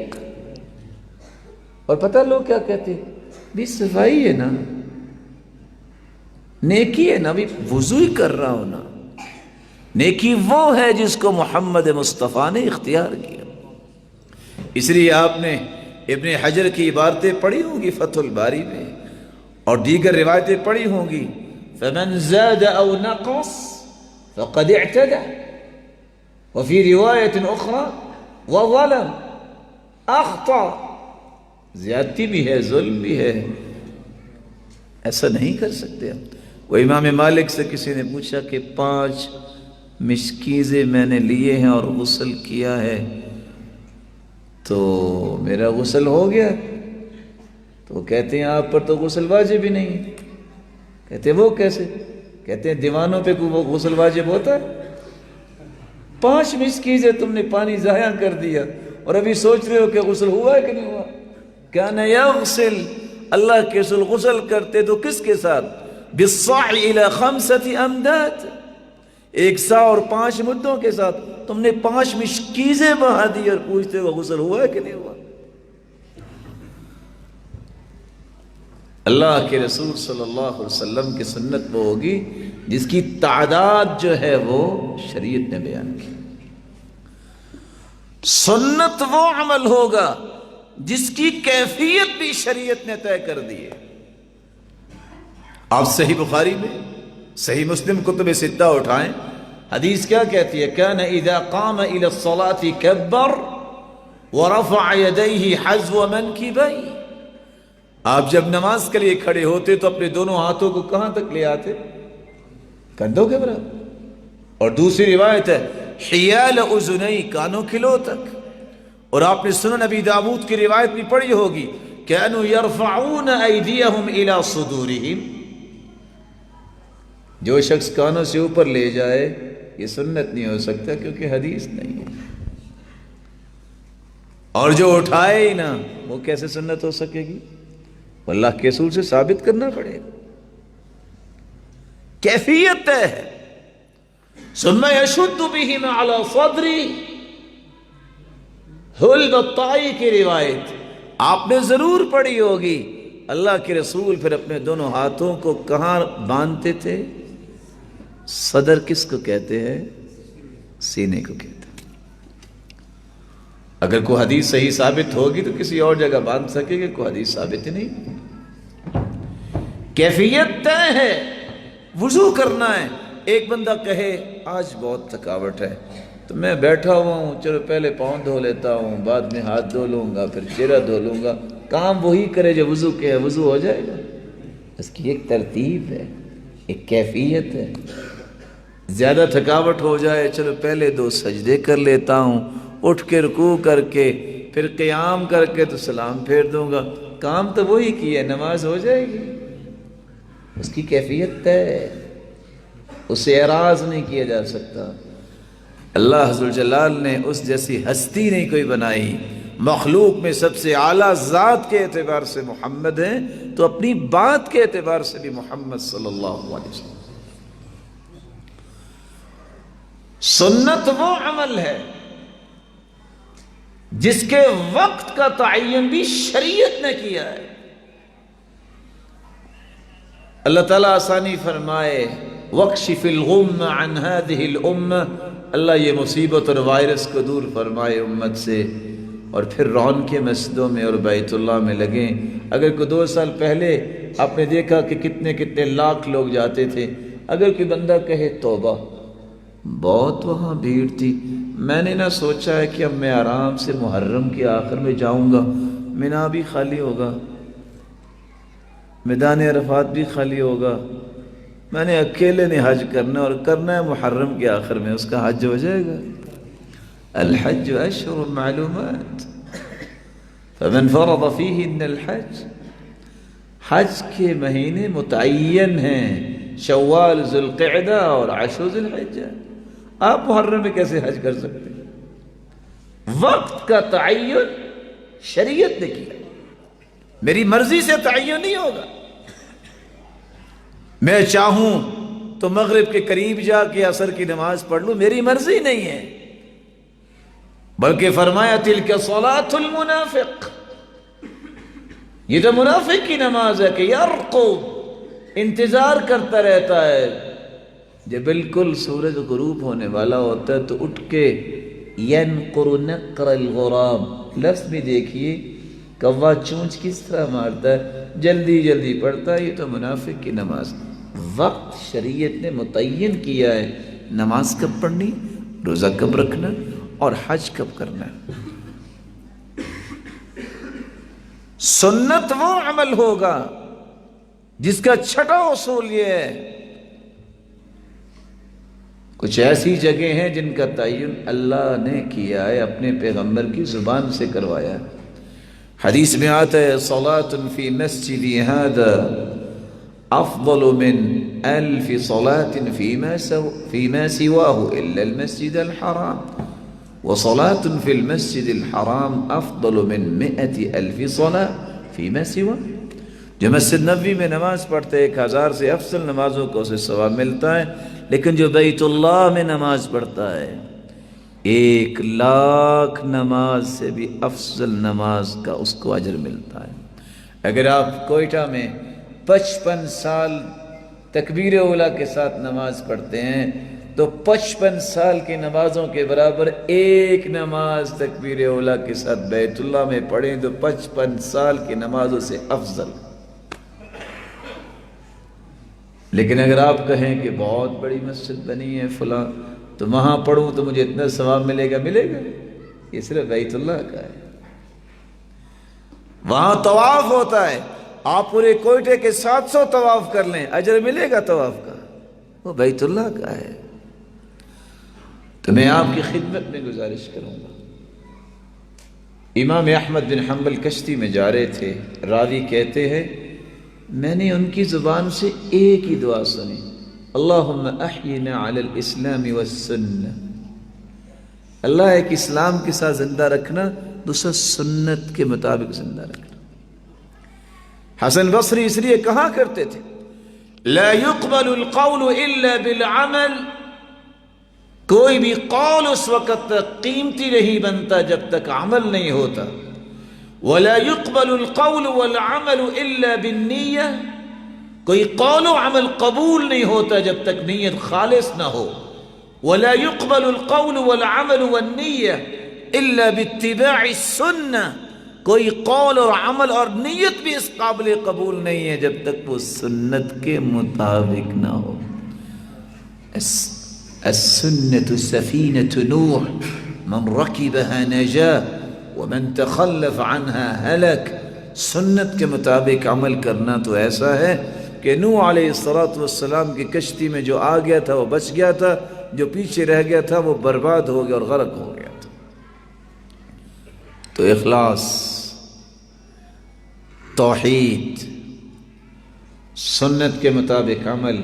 Speaker 1: اور پتہ لوگ کیا کہتے ہیں؟ بھی صفائی ہے نا، نیکی ہے نا، بھی وضو ہی کر رہا ہوں نا۔ نیکی وہ ہے جس کو محمد مصطفیٰ نے اختیار کیا۔ اس لیے آپ نے ابن حجر کی عبارتیں پڑھی ہوں گی فتح الباری میں، اور دیگر روایتیں پڑھی ہوں گی، فمن زاد او نقص فقد اعتدى، وفي رواية اخرى وظلم، اخطا، زیادتی بھی ہے، ظلم بھی ہے، ایسا نہیں کر سکتے ہم۔ وہ امام مالک سے کسی نے پوچھا کہ 5 مشکیزیں میں نے لیے ہیں اور غسل کیا ہے تو میرا غسل ہو گیا؟ تو کہتے ہیں آپ پر تو غسل واجب ہی نہیں ہے۔ کہتے ہیں وہ کیسے؟ کہتے ہیں دیوانوں پہ کوئی غسل واجب ہوتا ہے؟ 5 مشکیزیں تم نے پانی ضائع کر دیا اور ابھی سوچ رہے ہو کہ غسل ہوا ہے کہ نہیں ہوا؟ کان یغسل، اللہ کے رسول غسل کرتے تو کس کے ساتھ؟ بالصاع الى 5 امداد، 1 سا اور 5 مدوں کے ساتھ۔ تم نے 5 مشکیزیں بہا دی اور پوچھتے ہو غسل ہوا ہے کہ نہیں ہوا؟ اللہ کے رسول صلی اللہ علیہ وسلم کی سنت وہ ہوگی جس کی تعداد جو ہے وہ شریعت نے بیان کی۔ سنت وہ عمل ہوگا جس کی کیفیت بھی شریعت نے طے کر دی ہے۔ آپ صحیح بخاری میں، صحیح مسلم کتب 6 اٹھائیں، حدیث کیا کہتی ہے؟ کان اذا قام الى الصلاة کبر ورفع يديه حذو منکبیہ، آپ جب نماز کے لیے کھڑے ہوتے تو اپنے دونوں ہاتھوں کو کہاں تک لے آتے؟ کندھوں کے برابر۔ اور دوسری روایت ہے حیال اذنی، کانوں کے لو تک۔ اور آپ نے سنن نبی داؤد کی روایت بھی پڑھی ہوگی، كانوا يرفعون ایدیہم الى صدورہم، جو شخص کانوں سے اوپر لے جائے یہ سنت نہیں ہو سکتا کیونکہ حدیث نہیں ہے، اور جو اٹھائے ہی نہ وہ کیسے سنت ہو سکے گی؟ اللہ کے رسول سے ثابت کرنا پڑے گا، کیفیت ہے۔ ثم يشد بهما على صدری، حلب الطائی کی روایت آپ نے ضرور پڑھی ہوگی، اللہ کے رسول پھر اپنے دونوں ہاتھوں کو کہاں باندھتے تھے؟ صدر کس کو کہتے ہیں؟ سینے کو کہتے ہیں۔ اگر کوئی حدیث صحیح ثابت ہوگی تو کسی اور جگہ باندھ سکے گا، کوئی حدیث ثابت ہی نہیں۔ کیفیت طے ہے، وضو کرنا ہے۔ ایک بندہ کہے آج بہت تھکاوٹ ہے تو میں بیٹھا ہوا ہوں، چلو پہلے پاؤں دھو لیتا ہوں، بعد میں ہاتھ دھو لوں گا، پھر چہرہ دھو لوں گا، کام وہی کرے جو وضو کے ہے، وضو ہو جائے گا۔ اس کی ایک ترتیب ہے، ایک کیفیت ہے۔ زیادہ تھکاوٹ ہو جائے، چلو پہلے 2 سجدے کر لیتا ہوں، اٹھ کے رکوع کر کے پھر قیام کر کے تو سلام پھیر دوں گا، کام تو وہی کیا ہے، نماز ہو جائے گی۔ اس کی کیفیت ہے، اس سے اعراض نہیں کیا جا سکتا۔ اللہ ذوالجلال نے اس جیسی ہستی نہیں کوئی بنائی، مخلوق میں سب سے اعلیٰ ذات کے اعتبار سے محمد ہیں تو اپنی بات کے اعتبار سے بھی محمد صلی اللہ علیہ وسلم۔ سنت وہ عمل ہے جس کے وقت کا تعین بھی شریعت نے کیا ہے۔ اللہ تعالیٰ آسانی فرمائے، وَاكْشِفِ الْغُمَّ عَنْ هَذِهِ الْأُمَّةِ، اللہ یہ مصیبت اور وائرس کو دور فرمائے امت سے، اور پھر رون کے مسجدوں میں اور بیت اللہ میں لگیں۔ اگر کوئی 2 سال پہلے آپ نے دیکھا کہ کتنے کتنے لاکھ لوگ جاتے تھے، اگر کوئی بندہ کہے توبہ، بہت وہاں بھیڑ تھی، میں نے نہ سوچا ہے کہ اب میں آرام سے محرم کے آخر میں جاؤں گا، مینا بھی خالی ہوگا، میدان عرفات بھی خالی ہوگا، میں نے اکیلے نے حج کرنا اور کرنا ہے محرم کے آخر میں، اس کا حج ہو جائے گا۔ الحج اشہر معلومات فمن فرض فیہن الحج، حج کے مہینے متعین ہیں، شوال، ذوالقعدہ اور عشر ذی الحجہ۔ آپ محرم میں کیسے حج کر سکتے ہیں؟ وقت کا تعین شریعت نے کیا، میری مرضی سے تعین نہیں ہوگا۔ میں چاہوں تو مغرب کے قریب جا کے عصر کی نماز پڑھ لوں، میری مرضی نہیں ہے، بلکہ فرمایا تلک صلاۃ المنافق، یہ تو منافق کی نماز ہے کہ یرقب، انتظار کرتا رہتا ہے، جب بالکل سورج غروب ہونے والا ہوتا ہے تو اٹھ کے ینقر نقر الغراب، لفظ بھی دیکھیے، کوا چونچ کس طرح مارتا ہے، جلدی جلدی پڑھتا ہے، یہ تو منافق کی نماز۔ وقت شریعت نے متعین کیا ہے، نماز کب پڑھنی، روزہ کب رکھنا اور حج کب کرنا ہے۔ سنت وہ عمل ہوگا جس کا چھٹا اصول یہ ہے، کچھ ایسی جگہیں ہیں جن کا تعین اللہ نے کیا ہے، اپنے پیغمبر کی زبان سے کروایا ہے۔ حدیث میں آتا ہے صلاۃ فی مسجدی ھذا افضل من 1000 صلاۃ فیما سواہ الا المسجد الحرام، وصلاة في المسجد الحرام افضل من 100,000 صلاة فيما سواه۔ جو مسجد نبوی میں نماز پڑھتے 1000 سے افضل نمازوں کو اسے ثواب ملتا ہے، لیکن جو بیت اللہ میں نماز پڑھتا ہے 1,00,000 نماز سے بھی افضل نماز کا اس کو اجر ملتا ہے۔ اگر آپ کوئٹہ میں 55 سال تکبیر اولیٰ کے ساتھ نماز پڑھتے ہیں تو 55 سال کی نمازوں کے برابر ایک نماز تکبیر اولیٰ کے ساتھ بیت اللہ میں پڑھیں تو 55 سال کی نمازوں سے افضل۔ لیکن اگر آپ کہیں کہ بہت بڑی مسجد بنی ہے فلاں، تو وہاں پڑھوں تو مجھے اتنا ثواب ملے گا، ملے گا، یہ صرف بیت اللہ کا ہے۔ وہاں طواف ہوتا ہے، آپ پورے کوئٹے کے 700 طواف کر لیں، اجر ملے گا طواف کا، وہ بیت اللہ کا ہے۔ تو میں آپ کی خدمت میں گزارش کروں گا، امام احمد بن حنبل کشتی میں جا رہے تھے، راوی کہتے ہیں میں نے ان کی زبان سے ایک ہی دعا سنی، اللہم احینا علی الاسلام والسنہ، اللہ ایک اسلام کے ساتھ زندہ رکھنا، دوسرا سنت کے مطابق زندہ رکھنا۔ حسن بصری اس لیے کہا کرتے تھے لا يقبل القول الا بالعمل، کوئی بھی قول اس وقت تک قیمتی نہیں بنتا جب تک عمل نہیں ہوتا، ولا يقبل القول والعمل الا بالنیہ، کوئی قول و عمل قبول نہیں ہوتا جب تک نیت خالص نہ ہو، ولا يقبل القول والعمل والنیہ الا باتباع السنہ، کوئی قول اور عمل اور نیت بھی اس قابل قبول نہیں ہے جب تک وہ سنت کے مطابق نہ ہو۔ السنة سفينة نوح من ركبها نجا ومن تخلف عنها هلك، سنت کے مطابق عمل کرنا تو ایسا ہے کہ نوح علیہ السلام کی کشتی میں جو آ گیا تھا وہ بچ گیا تھا، جو پیچھے رہ گیا تھا وہ برباد ہو گیا اور غرق ہو گیا تھا۔ تو اخلاص، توحید، سنت کے مطابق عمل،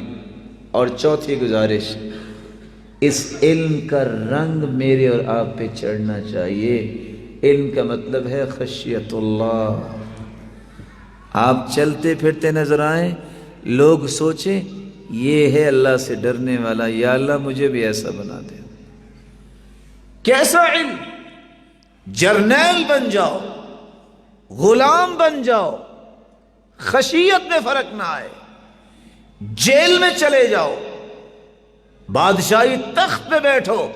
Speaker 1: اور چوتھی گزارش، اس علم کا رنگ میرے اور آپ پہ چڑھنا چاہیے۔ علم کا مطلب ہے خشیت اللہ، آپ چلتے پھرتے نظر آئیں، لوگ سوچیں یہ ہے اللہ سے ڈرنے والا، یا اللہ مجھے بھی ایسا بنا دے۔ کیسا علم؟ جرنیل بن جاؤ، غلام بن جاؤ، خشیت میں فرق نہ آئے، جیل میں چلے جاؤ، بادشاہی تخت پہ بیٹھو،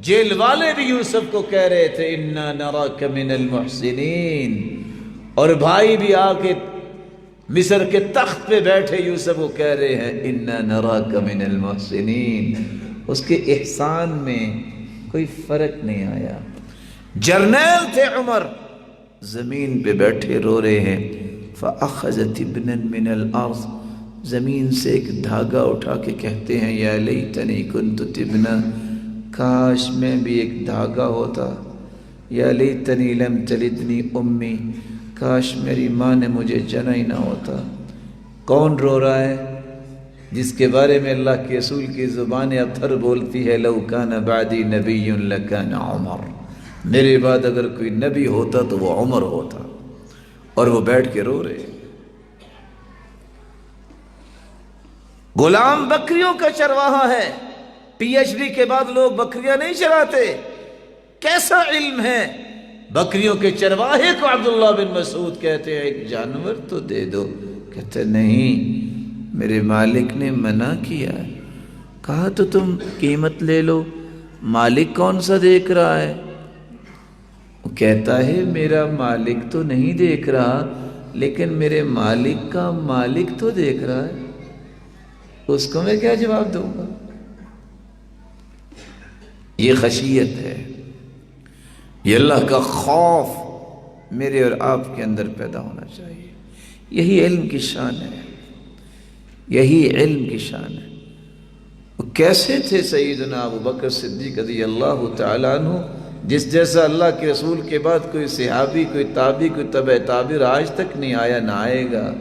Speaker 1: جیل والے بھی یوسف کو کہہ رہے تھے انا نراک من المحسنین، اور بھائی بھی آ کے مصر کے تخت پہ بیٹھے یوسف کو کہہ رہے ہیں انا نراک من المحسنین۔ اس کے احسان میں کوئی فرق نہیں آیا۔ جرنیل تھے عمر، زمین پہ بیٹھے رو رہے ہیں۔ فأخذت ابنا من الارض، زمین سے ایک دھاگا اٹھا کے کہتے ہیں یا لیتنی کنت تبنا، کاش میں بھی ایک دھاگا ہوتا، یا لیتنی لم تلدنی امی، کاش میری ماں نے مجھے جنا ہی نہ ہوتا۔ کون رو رہا ہے؟ جس کے بارے میں اللہ کے رسول کی زبان ابتر بولتی ہے لو کان بعدی نبی لکان عمر، میرے بعد اگر کوئی نبی ہوتا تو وہ عمر ہوتا، اور وہ بیٹھ کے رو رہے ہیں۔ غلام بکریوں کا چرواہا ہے، پی ایچ ڈی کے بعد لوگ بکریاں نہیں چراتے، کیسا علم ہے؟ بکریوں کے چرواہے کو عبداللہ بن مسعود کہتے ہیں ایک جانور تو دے دو، کہتے نہیں میرے مالک نے منع کیا ہے۔ کہا تو تم قیمت لے لو، مالک کون سا دیکھ رہا ہے؟ وہ کہتا ہے میرا مالک تو نہیں دیکھ رہا، لیکن میرے مالک کا مالک تو دیکھ رہا ہے، اس کو میں کیا جواب دوں گا؟ یہ خشیت ہے، یہ اللہ کا خوف میرے اور آپ کے اندر پیدا ہونا چاہیے۔ یہی علم کی شان ہے، یہی علم کی شان ہے۔ وہ کیسے تھے سیدنا ابو بکر صدیق رضی اللہ تعالیٰ عنہ، جس جیسا اللہ کے رسول کے بعد کوئی صحابی، کوئی تابعی، کوئی تبع تابعی آج تک نہیں آیا، نہ آئے گا،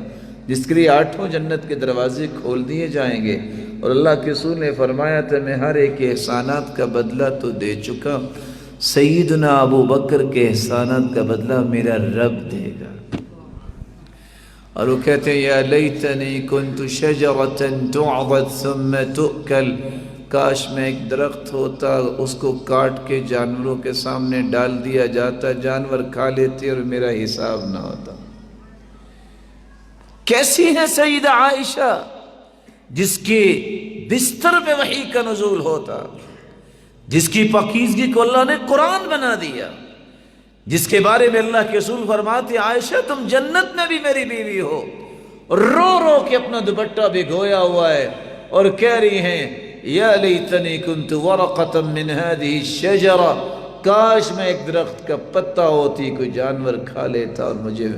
Speaker 1: جس کے لیے 8 جنت کے دروازے کھول دیے جائیں گے۔ اور اللہ کے رسول نے فرمایا تھا میں ہر ایک کے احسانات کا بدلہ تو دے چکا، سیدنا ابو بکر کے احسانات کا بدلہ میرا رب دے گا۔ اور وہ کہتے ہیں یا لیتنی کنت شجرۃ تعضد ثم تؤکل، کاش میں ایک درخت ہوتا، اس کو کاٹ کے جانوروں کے سامنے ڈال دیا جاتا، جانور کھا لیتے اور میرا حساب نہ ہوتا۔ کیسی ہے سیدہ عائشہ جس کے بستر پہ وحی کا نزول ہوتا، جس کی پاکیزگی کو اللہ نے قرآن بنا دیا، جس کے بارے میں اللہ کے رسول فرماتے عائشہ تم جنت میں بھی میری بیوی ہو، اور رو رو کے اپنا دوپٹہ بھگویا ہوا ہے اور کہہ رہی ہیں یا لیتنی کنت ورقۃ من هذه الشجرہ، کاش میں ایک درخت کا پتا ہوتی، کوئی جانور کھا لیتا اور مجھے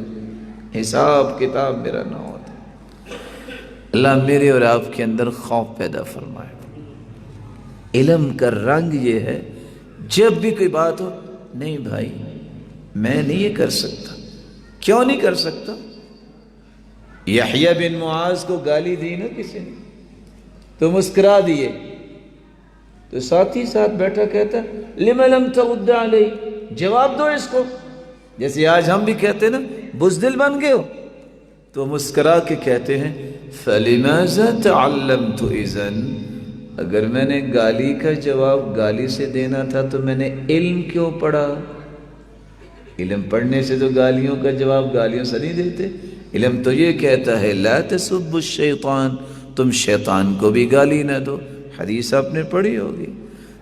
Speaker 1: حساب کتاب میرا نہ ہوتا۔ اللہ میرے اور آپ کے اندر خوف پیدا فرمائے۔ علم کا رنگ یہ ہے جب بھی کوئی بات ہو، نہیں بھائی میں نہیں یہ کر سکتا۔ کیوں نہیں کر سکتا؟ یحییٰ بن معاذ کو گالی دی نا کسی نے تو مسکرا دیے، تو ساتھی ساتھ بیٹھا کہتا لم لم ترد علی، جواب دو اس کو۔ جیسے آج ہم بھی کہتے ہیں نا بزدل بن گئے ہو، تو مسکرا کے کہتے ہیں فلماذا تعلمت اذن، اگر میں نے گالی کا جواب گالی سے دینا تھا تو میں نے علم کیوں پڑھا؟ علم پڑھنے سے تو گالیوں کا جواب گالیوں سے نہیں دیتے۔ علم تو یہ کہتا ہے لا تسبوا الشیطان، تم شیطان کو بھی گالی نہ دو۔ حدیث آپ نے پڑھی ہوگی،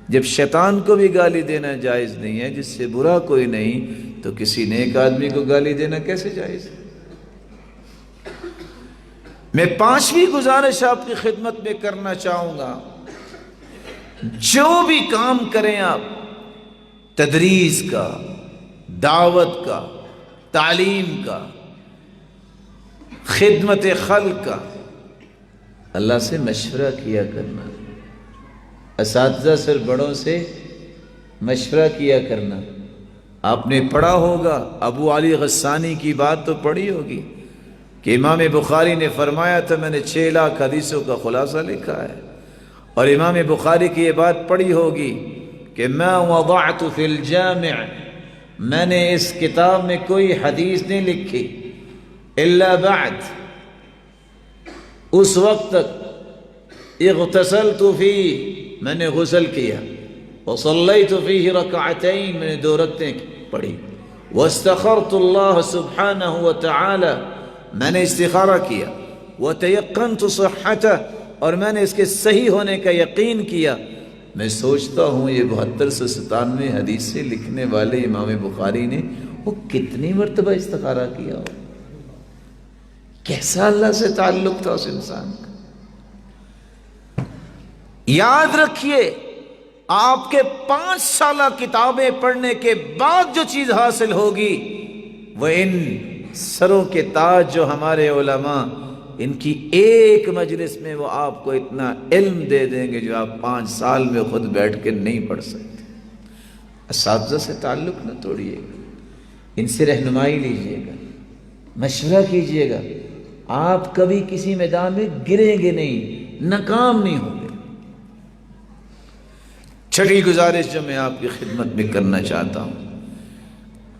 Speaker 1: جب شیطان کو بھی گالی دینا جائز نہیں ہے، جس سے برا کوئی نہیں، تو کسی نیک آدمی کو گالی دینا کیسے جائز ہے؟ میں 5ویں گزارش آپ کی خدمت میں کرنا چاہوں گا، جو بھی کام کریں آپ، تدریس کا، دعوت کا، تعلیم کا، خدمت خلق کا، اللہ سے مشورہ کیا کرنا، اساتذہ سے بڑوں سے مشورہ کیا کرنا۔ آپ نے پڑھا ہوگا ابو علی غسانی کی بات تو پڑھی ہوگی کہ امام بخاری نے فرمایا تھا میں نے 6 لاکھ حدیثوں کا خلاصہ لکھا ہے، اور امام بخاری کی یہ بات پڑھی ہوگی کہ ما وضعت فی الجامع، میں نے اس کتاب میں کوئی حدیث نہیں لکھی الا بعد، اس وقت تک اغتسلت فی، میں نے غسل کیا، وصلیت فیہ رکعتین، میں نے 2 رکعتیں پڑھی، واستخرت اللہ سبحانہ وتعالی، میں نے استخارہ کیا، وَتَيَقَّنْتُ صِحَّتَهُ، اور میں نے اس کے صحیح ہونے کا یقین کیا۔ میں سوچتا ہوں یہ 7297 حدیثیں لکھنے والے امام بخاری نے وہ کتنی مرتبہ استخارہ کیا ہو، کیسا اللہ سے تعلق تھا اس انسان کا۔ یاد رکھیے، آپ کے 5 سالہ کتابیں پڑھنے کے بعد جو چیز حاصل ہوگی وہ ان سروں کے تاج جو ہمارے علماء، ان کی ایک مجلس میں وہ آپ کو اتنا علم دے دیں گے جو آپ 5 سال میں خود بیٹھ کے نہیں پڑھ سکتے۔ اساتذہ سے تعلق نہ توڑیے گا، ان سے رہنمائی لیجیے گا، مشورہ کیجیے گا، آپ کبھی کسی میدان میں گریں گے نہیں، ناکام نہیں ہوں گے۔ چھٹی گزارش جو میں آپ کی خدمت میں کرنا چاہتا ہوں،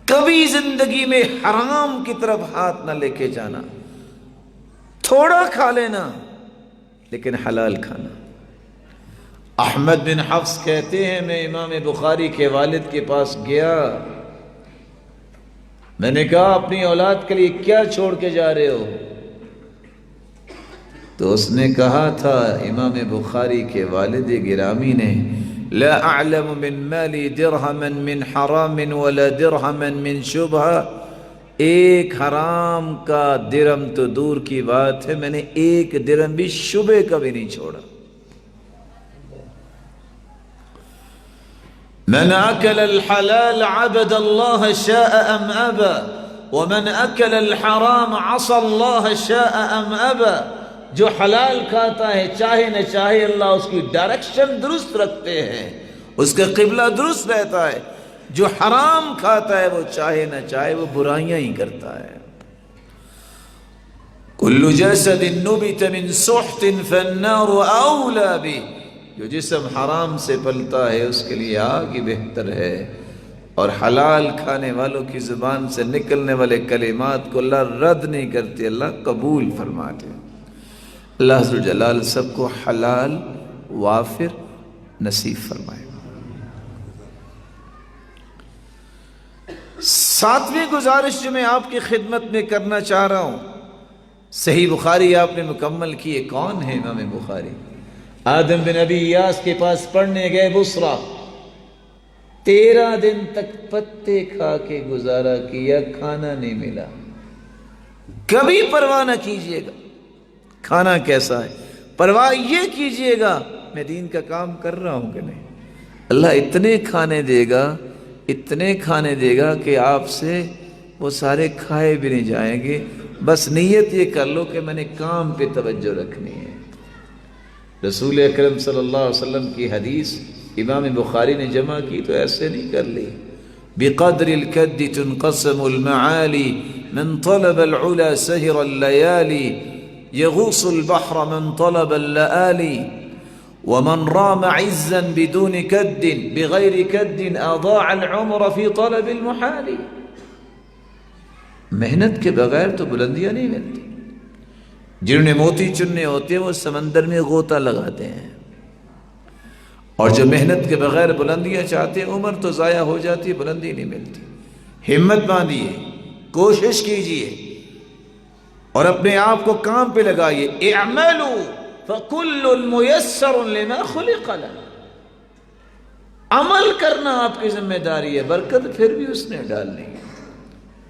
Speaker 1: کبھی زندگی میں حرام کی طرف ہاتھ نہ لے کے جانا، تھوڑا کھا لینا لیکن حلال کھانا۔ احمد بن حفص کہتے ہیں میں امام بخاری کے والد کے پاس گیا، میں نے کہا اپنی اولاد کے لیے کیا چھوڑ کے جا رہے ہو؟ تو اس نے کہا تھا امام بخاری کے والد گرامی نے، لا اعلم من مالی درہما من حرام ولا درہما من شبہ، ایک حرام کا درہم تو دور کی بات ہے، میں نے ایک درہم بھی شبہ کا بھی نہیں چھوڑا۔ من اکل الحلال عبد اللہ شاء ام ابا ومن اکل الحرام عصى اللہ شاء ام ابا، جو حلال کھاتا ہے چاہے نہ چاہے اللہ اس کی ڈائریکشن درست رکھتے ہیں، اس کا قبلہ درست رہتا ہے۔ جو حرام کھاتا ہے وہ چاہے نہ چاہے وہ برائیاں ہی کرتا ہے۔ کل جسد نبت من سحت فالنار اولی بہ، جو جسم حرام سے پلتا ہے اس کے لیے آگ ہی بہتر ہے، اور حلال کھانے والوں کی زبان سے نکلنے والے کلمات کو اللہ رد نہیں کرتے، اللہ قبول فرماتے۔ اللہ عز و جلال سب کو حلال وافر نصیب فرمائے۔ 7ویں گزارش جو میں آپ کی خدمت میں کرنا چاہ رہا ہوں، صحیح بخاری آپ نے مکمل کی ہے۔ کون ہے امام بخاری؟ آدم بن ابی ایاس کے پاس پڑھنے گئے بصرہ، 13 دن تک پتے کھا کے گزارا کیا، کھانا نہیں ملا۔ کبھی پرواہ نہ کیجیے گا کھانا کیسا ہے، پرواہ یہ کیجیے گا میں دین کا کام کر رہا ہوں کہ نہیں۔ اللہ اتنے کھانے دے گا، اتنے کھانے دے گا کہ آپ سے وہ سارے کھائے بھی نہیں جائیں گے، بس نیت یہ کر لو کہ میں نے کام پہ توجہ رکھنی ہے۔ رسول اکرم صلی اللہ علیہ وسلم کی حدیث امام بخاری نے جمع کی تو ایسے نہیں کر لی، بقدر الکد تنقسم المعالی من طلب العلا سہر اللیالی یغوص البحر من طلب اللآلی ومن رام عزا بدون کد بغیر کد اضاع العمر فی طلب المحال۔ محنت کے بغیر تو بلندیاں نہیں ملتی۔ جنہوں نے موتی چننے ہوتے ہیں وہ سمندر میں غوطہ لگاتے ہیں، اور جو محنت کے بغیر بلندیاں چاہتے ہیں عمر تو ضائع ہو جاتی ہے، بلندی نہیں ملتی۔ ہمت باندھیے، کوشش کیجیے اور اپنے آپ کو کام پہ لگائیے۔ اعملوا فکل میسر لما خلق له، عمل کرنا آپ کی ذمہ داری ہے، برکت پھر بھی اس نے ڈالنی ہے،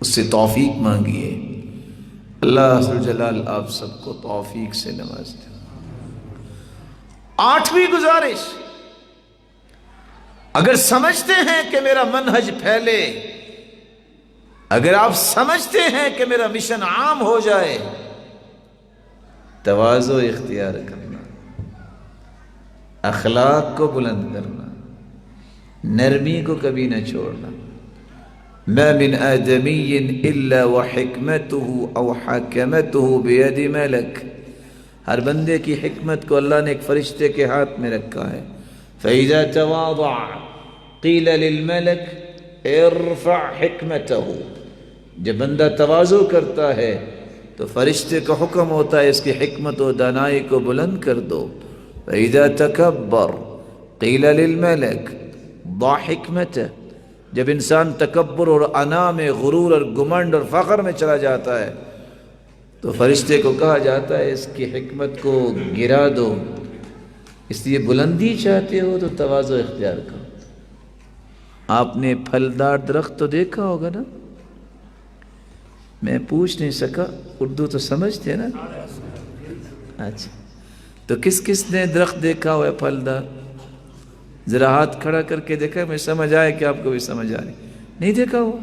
Speaker 1: اس سے توفیق مانگیے۔ اللہ عز و جلال آپ سب کو توفیق سے نواز دے۔ 8ویں گزارش، اگر سمجھتے ہیں کہ میرا منہج پھیلے، اگر آپ سمجھتے ہیں کہ میرا مشن عام ہو جائے، تواضع اختیار کرنا، اخلاق کو بلند کرنا، نرمی کو کبھی نہ چھوڑنا۔ ما من آدمی الا وحکمته او حکمته بید ملک، ہر بندے کی حکمت کو اللہ نے ایک فرشتے کے ہاتھ میں رکھا ہے۔ فإذا تواضع قیل للملک ارفع حکمته، جب بندہ تواضع کرتا ہے تو فرشتے کا حکم ہوتا ہے اس کی حکمت و دانائی کو بلند کر دو۔ فإذا تکبر قیل للملک ضع حکمته، جب انسان تکبر اور انا میں، غرور اور گمنڈ اور فخر میں چلا جاتا ہے تو فرشتے کو کہا جاتا ہے اس کی حکمت کو گرا دو، اس لیے بلندی چاہتے ہو تو تواضع اختیار کرو۔ آپ نے پھلدار درخت تو دیکھا ہوگا نا، میں پوچھ نہیں سکا، اردو تو سمجھتے نا؟ اچھا، تو کس کس نے درخت دیکھا ہوا ہے پھلدار؟ ذرا ہاتھ کھڑا کر کے دیکھا، میں سمجھ آئے کہ آپ کو بھی سمجھ آ رہی؟ نہیں دیکھا ہوا؟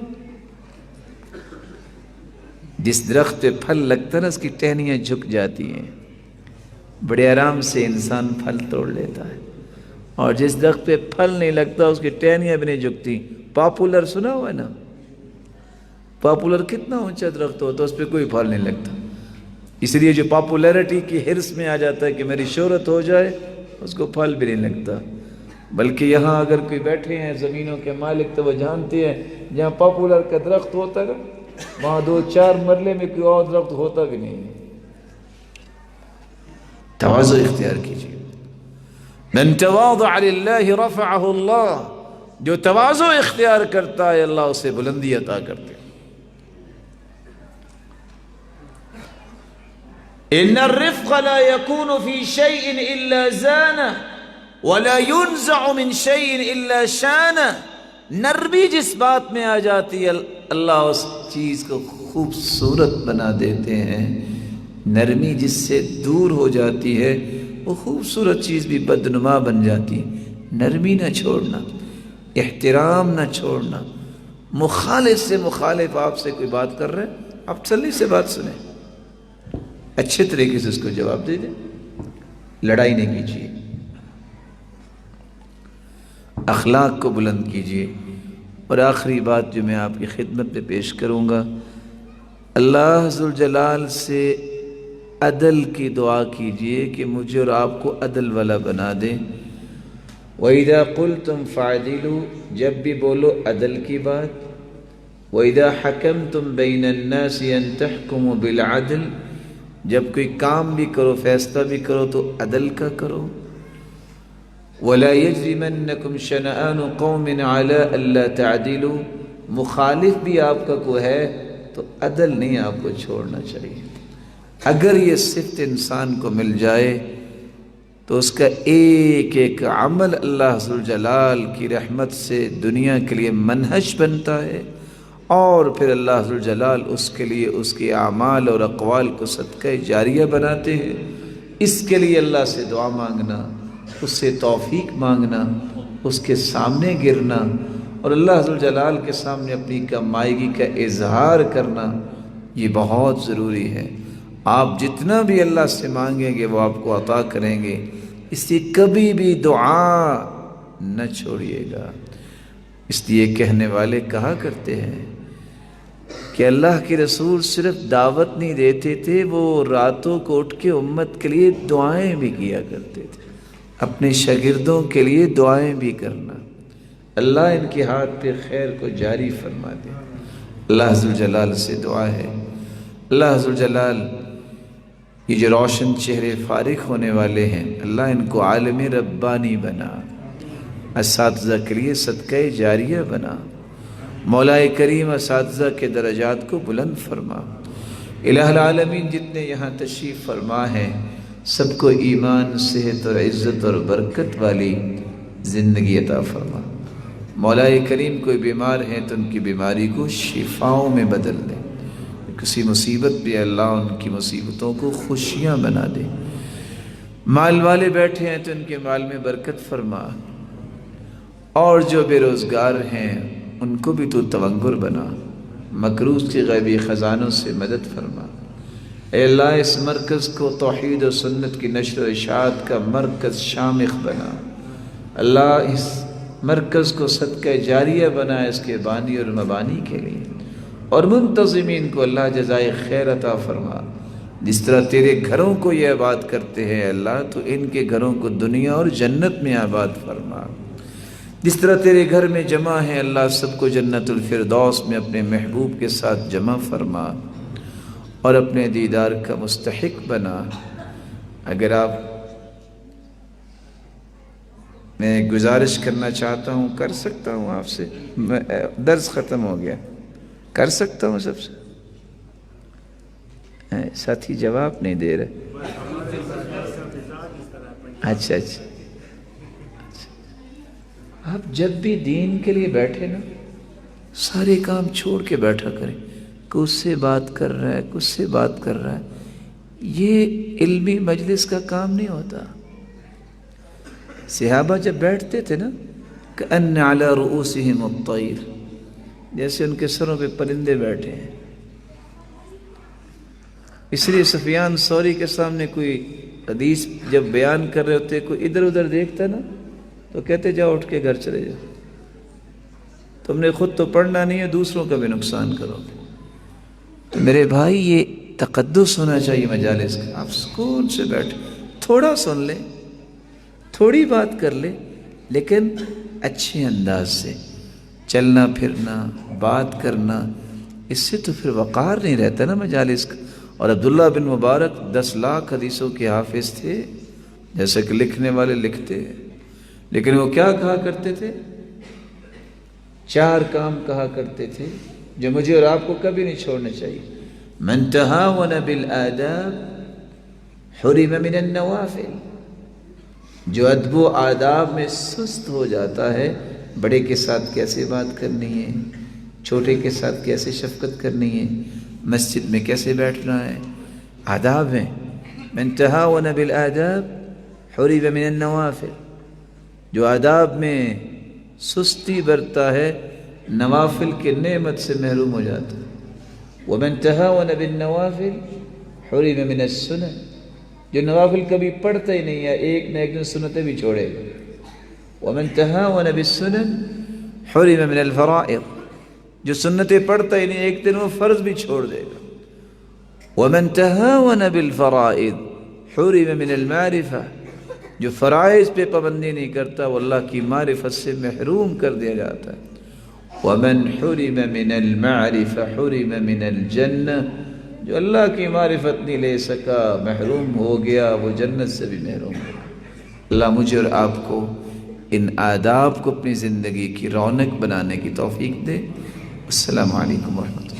Speaker 1: جس درخت پہ پھل لگتا ہے نا اس کی ٹہنیاں جھک جاتی ہیں، بڑے آرام سے انسان پھل توڑ لیتا ہے، اور جس درخت پہ پھل نہیں لگتا اس کی ٹہنیاں بھی نہیں جھکتی۔ پاپولر سنا ہوا ہے نا؟ پاپولر کتنا اونچا درخت ہوتا ہے، اس پہ کوئی پھل نہیں لگتا، اس لیے جو پاپولیرٹی کی ہرس میں آ جاتا ہے کہ میری شہرت ہو جائے، اس کو پھل بھی نہیں لگتا۔ بلکہ یہاں اگر کوئی بیٹھے ہیں زمینوں کے مالک تو وہ جانتے ہیں جہاں پاپولر کا درخت ہوتا ہے وہاں 2-4 مرلے میں کوئی اور درخت ہوتا بھی نہیں ہے۔ تواضع اختیار کیجیے۔ من تواضع للہ رفعہ اللہ، جو تواضع اختیار کرتا ہے اللہ اسے بلندی عطا کرتے ہیں۔ ان الرفق لا يكون في شيء الا زانه ولا ينزع من شيء الا شانه، نرمی جس بات میں آ جاتی ہے اللہ اس چیز کو خوبصورت بنا دیتے ہیں، نرمی جس سے دور ہو جاتی ہے وہ خوبصورت چیز بھی بدنما بن جاتی ہے۔ نرمی نہ چھوڑنا، احترام نہ چھوڑنا۔ مخالف سے مخالف آپ سے کوئی بات کر رہے ہیں، آپ تسلی سے بات سنیں، اچھے طریقے سے اس کو جواب دے دیں، لڑائی نہیں کیجیے، اخلاق کو بلند کیجیے۔ اور آخری بات جو میں آپ کی خدمت میں پیش کروں گا، اللہ ذوالجلال سے عدل کی دعا کیجیے کہ مجھے اور آپ کو عدل والا بنا دے۔ وَإِذَا قُلْتُمْ فَعْدِلُوا، جب بھی بولو عدل کی بات۔ وَإِذَا حَكَمْتُمْ بَيْنَ النَّاسِ أَن تَحْكُمُوا بِالْعَدْلِ، جب کوئی کام بھی کرو فیصلہ بھی کرو تو عدل کا کرو۔ وَلَا يَجْرِمَنَّكُمْ شَنَآنُ قَوْمٍ عَلَىٰ أَلَّا تَعْدِلُوا، مخالف بھی آپ کا کوئی ہے تو عدل نہیں آپ کو چھوڑنا چاہیے۔ اگر یہ صفت انسان کو مل جائے تو اس کا ایک ایک عمل اللہ ذوالجلال کی رحمت سے دنیا کے لیے منہج بنتا ہے، اور پھر اللہ ذوالجلال اس کے لیے اس کے اعمال اور اقوال کو صدقہ جاریہ بناتے ہیں۔ اس کے لیے اللہ سے دعا مانگنا، اس سے توفیق مانگنا، اس کے سامنے گرنا اور اللہ ذوالجلال کے سامنے اپنی کمائیگی کا اظہار کرنا، یہ بہت ضروری ہے۔ آپ جتنا بھی اللہ سے مانگیں گے وہ آپ کو عطا کریں گے، اس لیے کبھی بھی دعا نہ چھوڑیے گا۔ اس لیے کہنے والے کہا کرتے ہیں کہ اللہ کے رسول صرف دعوت نہیں دیتے تھے، وہ راتوں کو اٹھ کے امت کے لیے دعائیں بھی کیا کرتے تھے، اپنے شاگردوں کے لیے دعائیں بھی کرنا۔ اللہ ان کے ہاتھ پہ خیر کو جاری فرما دے۔ اللہ ذوالجلال سے دعا ہے، اللہ ذوالجلال یہ جو روشن چہرے فارغ ہونے والے ہیں اللہ ان کو عالم ربانی بنا، اساتذہ کے لیے صدقہ جاریہ بنا، مولا کریم اساتذہ کے درجات کو بلند فرما۔ الہ العالمین جتنے یہاں تشریف فرما ہیں سب کو ایمان، صحت اور عزت اور برکت والی زندگی عطا فرما۔ مولا کریم کوئی بیمار ہیں تو ان کی بیماری کو شفاؤں میں بدل دے، کسی مصیبت پہ اللہ ان کی مصیبتوں کو خوشیاں بنا دے۔ مال والے بیٹھے ہیں تو ان کے مال میں برکت فرما، اور جو بے روزگار ہیں ان کو بھی تو تونگر بنا، مقروض کے غیبی خزانوں سے مدد فرما۔ اے اللہ اس مرکز کو توحید و سنت کی نشر و اشاعت کا مرکز شامخ بنا، اللہ اس مرکز کو صدقہ جاریہ بنا اس کے بانی اور مبانی کے لیے، اور منتظمین کو اللہ جزائے خیر عطا فرما۔ جس طرح تیرے گھروں کو یہ آباد کرتے ہیں اللہ تو ان کے گھروں کو دنیا اور جنت میں آباد فرما۔ جس طرح تیرے گھر میں جمع ہیں اللہ سب کو جنت الفردوس میں اپنے محبوب کے ساتھ جمع فرما اور اپنے دیدار کا مستحق بنا۔ اگر آپ، میں گزارش کرنا چاہتا ہوں، کر سکتا ہوں آپ سے، درس ختم ہو گیا، کر سکتا ہوں سب سے؟ ساتھی جواب نہیں دے رہے. اچھا اچھا. آپ جب بھی دین کے لیے بیٹھے نا سارے کام چھوڑ کے بیٹھا کریں. کچھ سے بات کر رہا ہے, کچھ سے بات کر رہا ہے, یہ علمی مجلس کا کام نہیں ہوتا. صحابہ جب بیٹھتے تھے نا کأن علی رؤوسہم الطیر, جیسے ان کے سروں پہ پرندے بیٹھے ہیں. اس لیے سفیان ثوری کے سامنے کوئی حدیث جب بیان کر رہے ہوتے, کوئی ادھر ادھر دیکھتا نا تو کہتے جاؤ اٹھ کے گھر چلے جاؤ, تم نے خود تو پڑھنا نہیں ہے, دوسروں کا بھی نقصان کرو گے. تو میرے بھائی یہ تقدس ہونا چاہیے مجالس کا. آپ سکون سے بیٹھے, تھوڑا سن لیں, تھوڑی بات کر لیں, لیکن اچھے انداز سے چلنا پھرنا بات کرنا, اس سے تو پھر وقار نہیں رہتا نا مجالس کا. اور عبداللہ بن مبارک 10 لاکھ حدیثوں کے حافظ تھے, جیسے کہ لکھنے والے لکھتے ہیں, لیکن وہ کیا کہا کرتے تھے؟ 4 کام کہا کرتے تھے جو مجھے اور آپ کو کبھی نہیں چھوڑنا چاہیے. من تہاون بالآداب حرم من النوافل, جو ادب و آداب میں سست ہو جاتا ہے, بڑے کے ساتھ کیسے بات کرنی ہے, چھوٹے کے ساتھ کیسے شفقت کرنی ہے, مسجد میں کیسے بیٹھنا ہے, آداب ہیں. من تہاون بالآداب حرم من النوافل, جو آداب میں سستی برتا ہے نوافل کی نعمت سے محروم ہو جاتا ہے. ومن تہاون بالنوافل حرم من السنن, جو نوافل کبھی پڑھتا ہی نہیں ہے, ایک نہ ایک دن سنتیں بھی چھوڑے گا. ومن تہاون بالسنن حرم من الفرائض, جو سنتیں پڑھتا ہی نہیں, ایک دن وہ فرض بھی چھوڑ دے گا. ومن تہاون بالفرائض حرم من المعرفہ, جو فرائض پہ پابندی نہیں کرتا وہ اللہ کی معرفت سے محروم کر دیا جاتا ہے. ومن حرم من المعرفہ حرم من الجنہ, جو اللہ کی معرفت نہیں لے سکا محروم ہو گیا, وہ جنت سے بھی محروم ہو گیا. اللہ مجھے اور آپ کو ان آداب کو اپنی زندگی کی رونق بنانے کی توفیق دے. السلام علیکم ورحمۃ اللہ.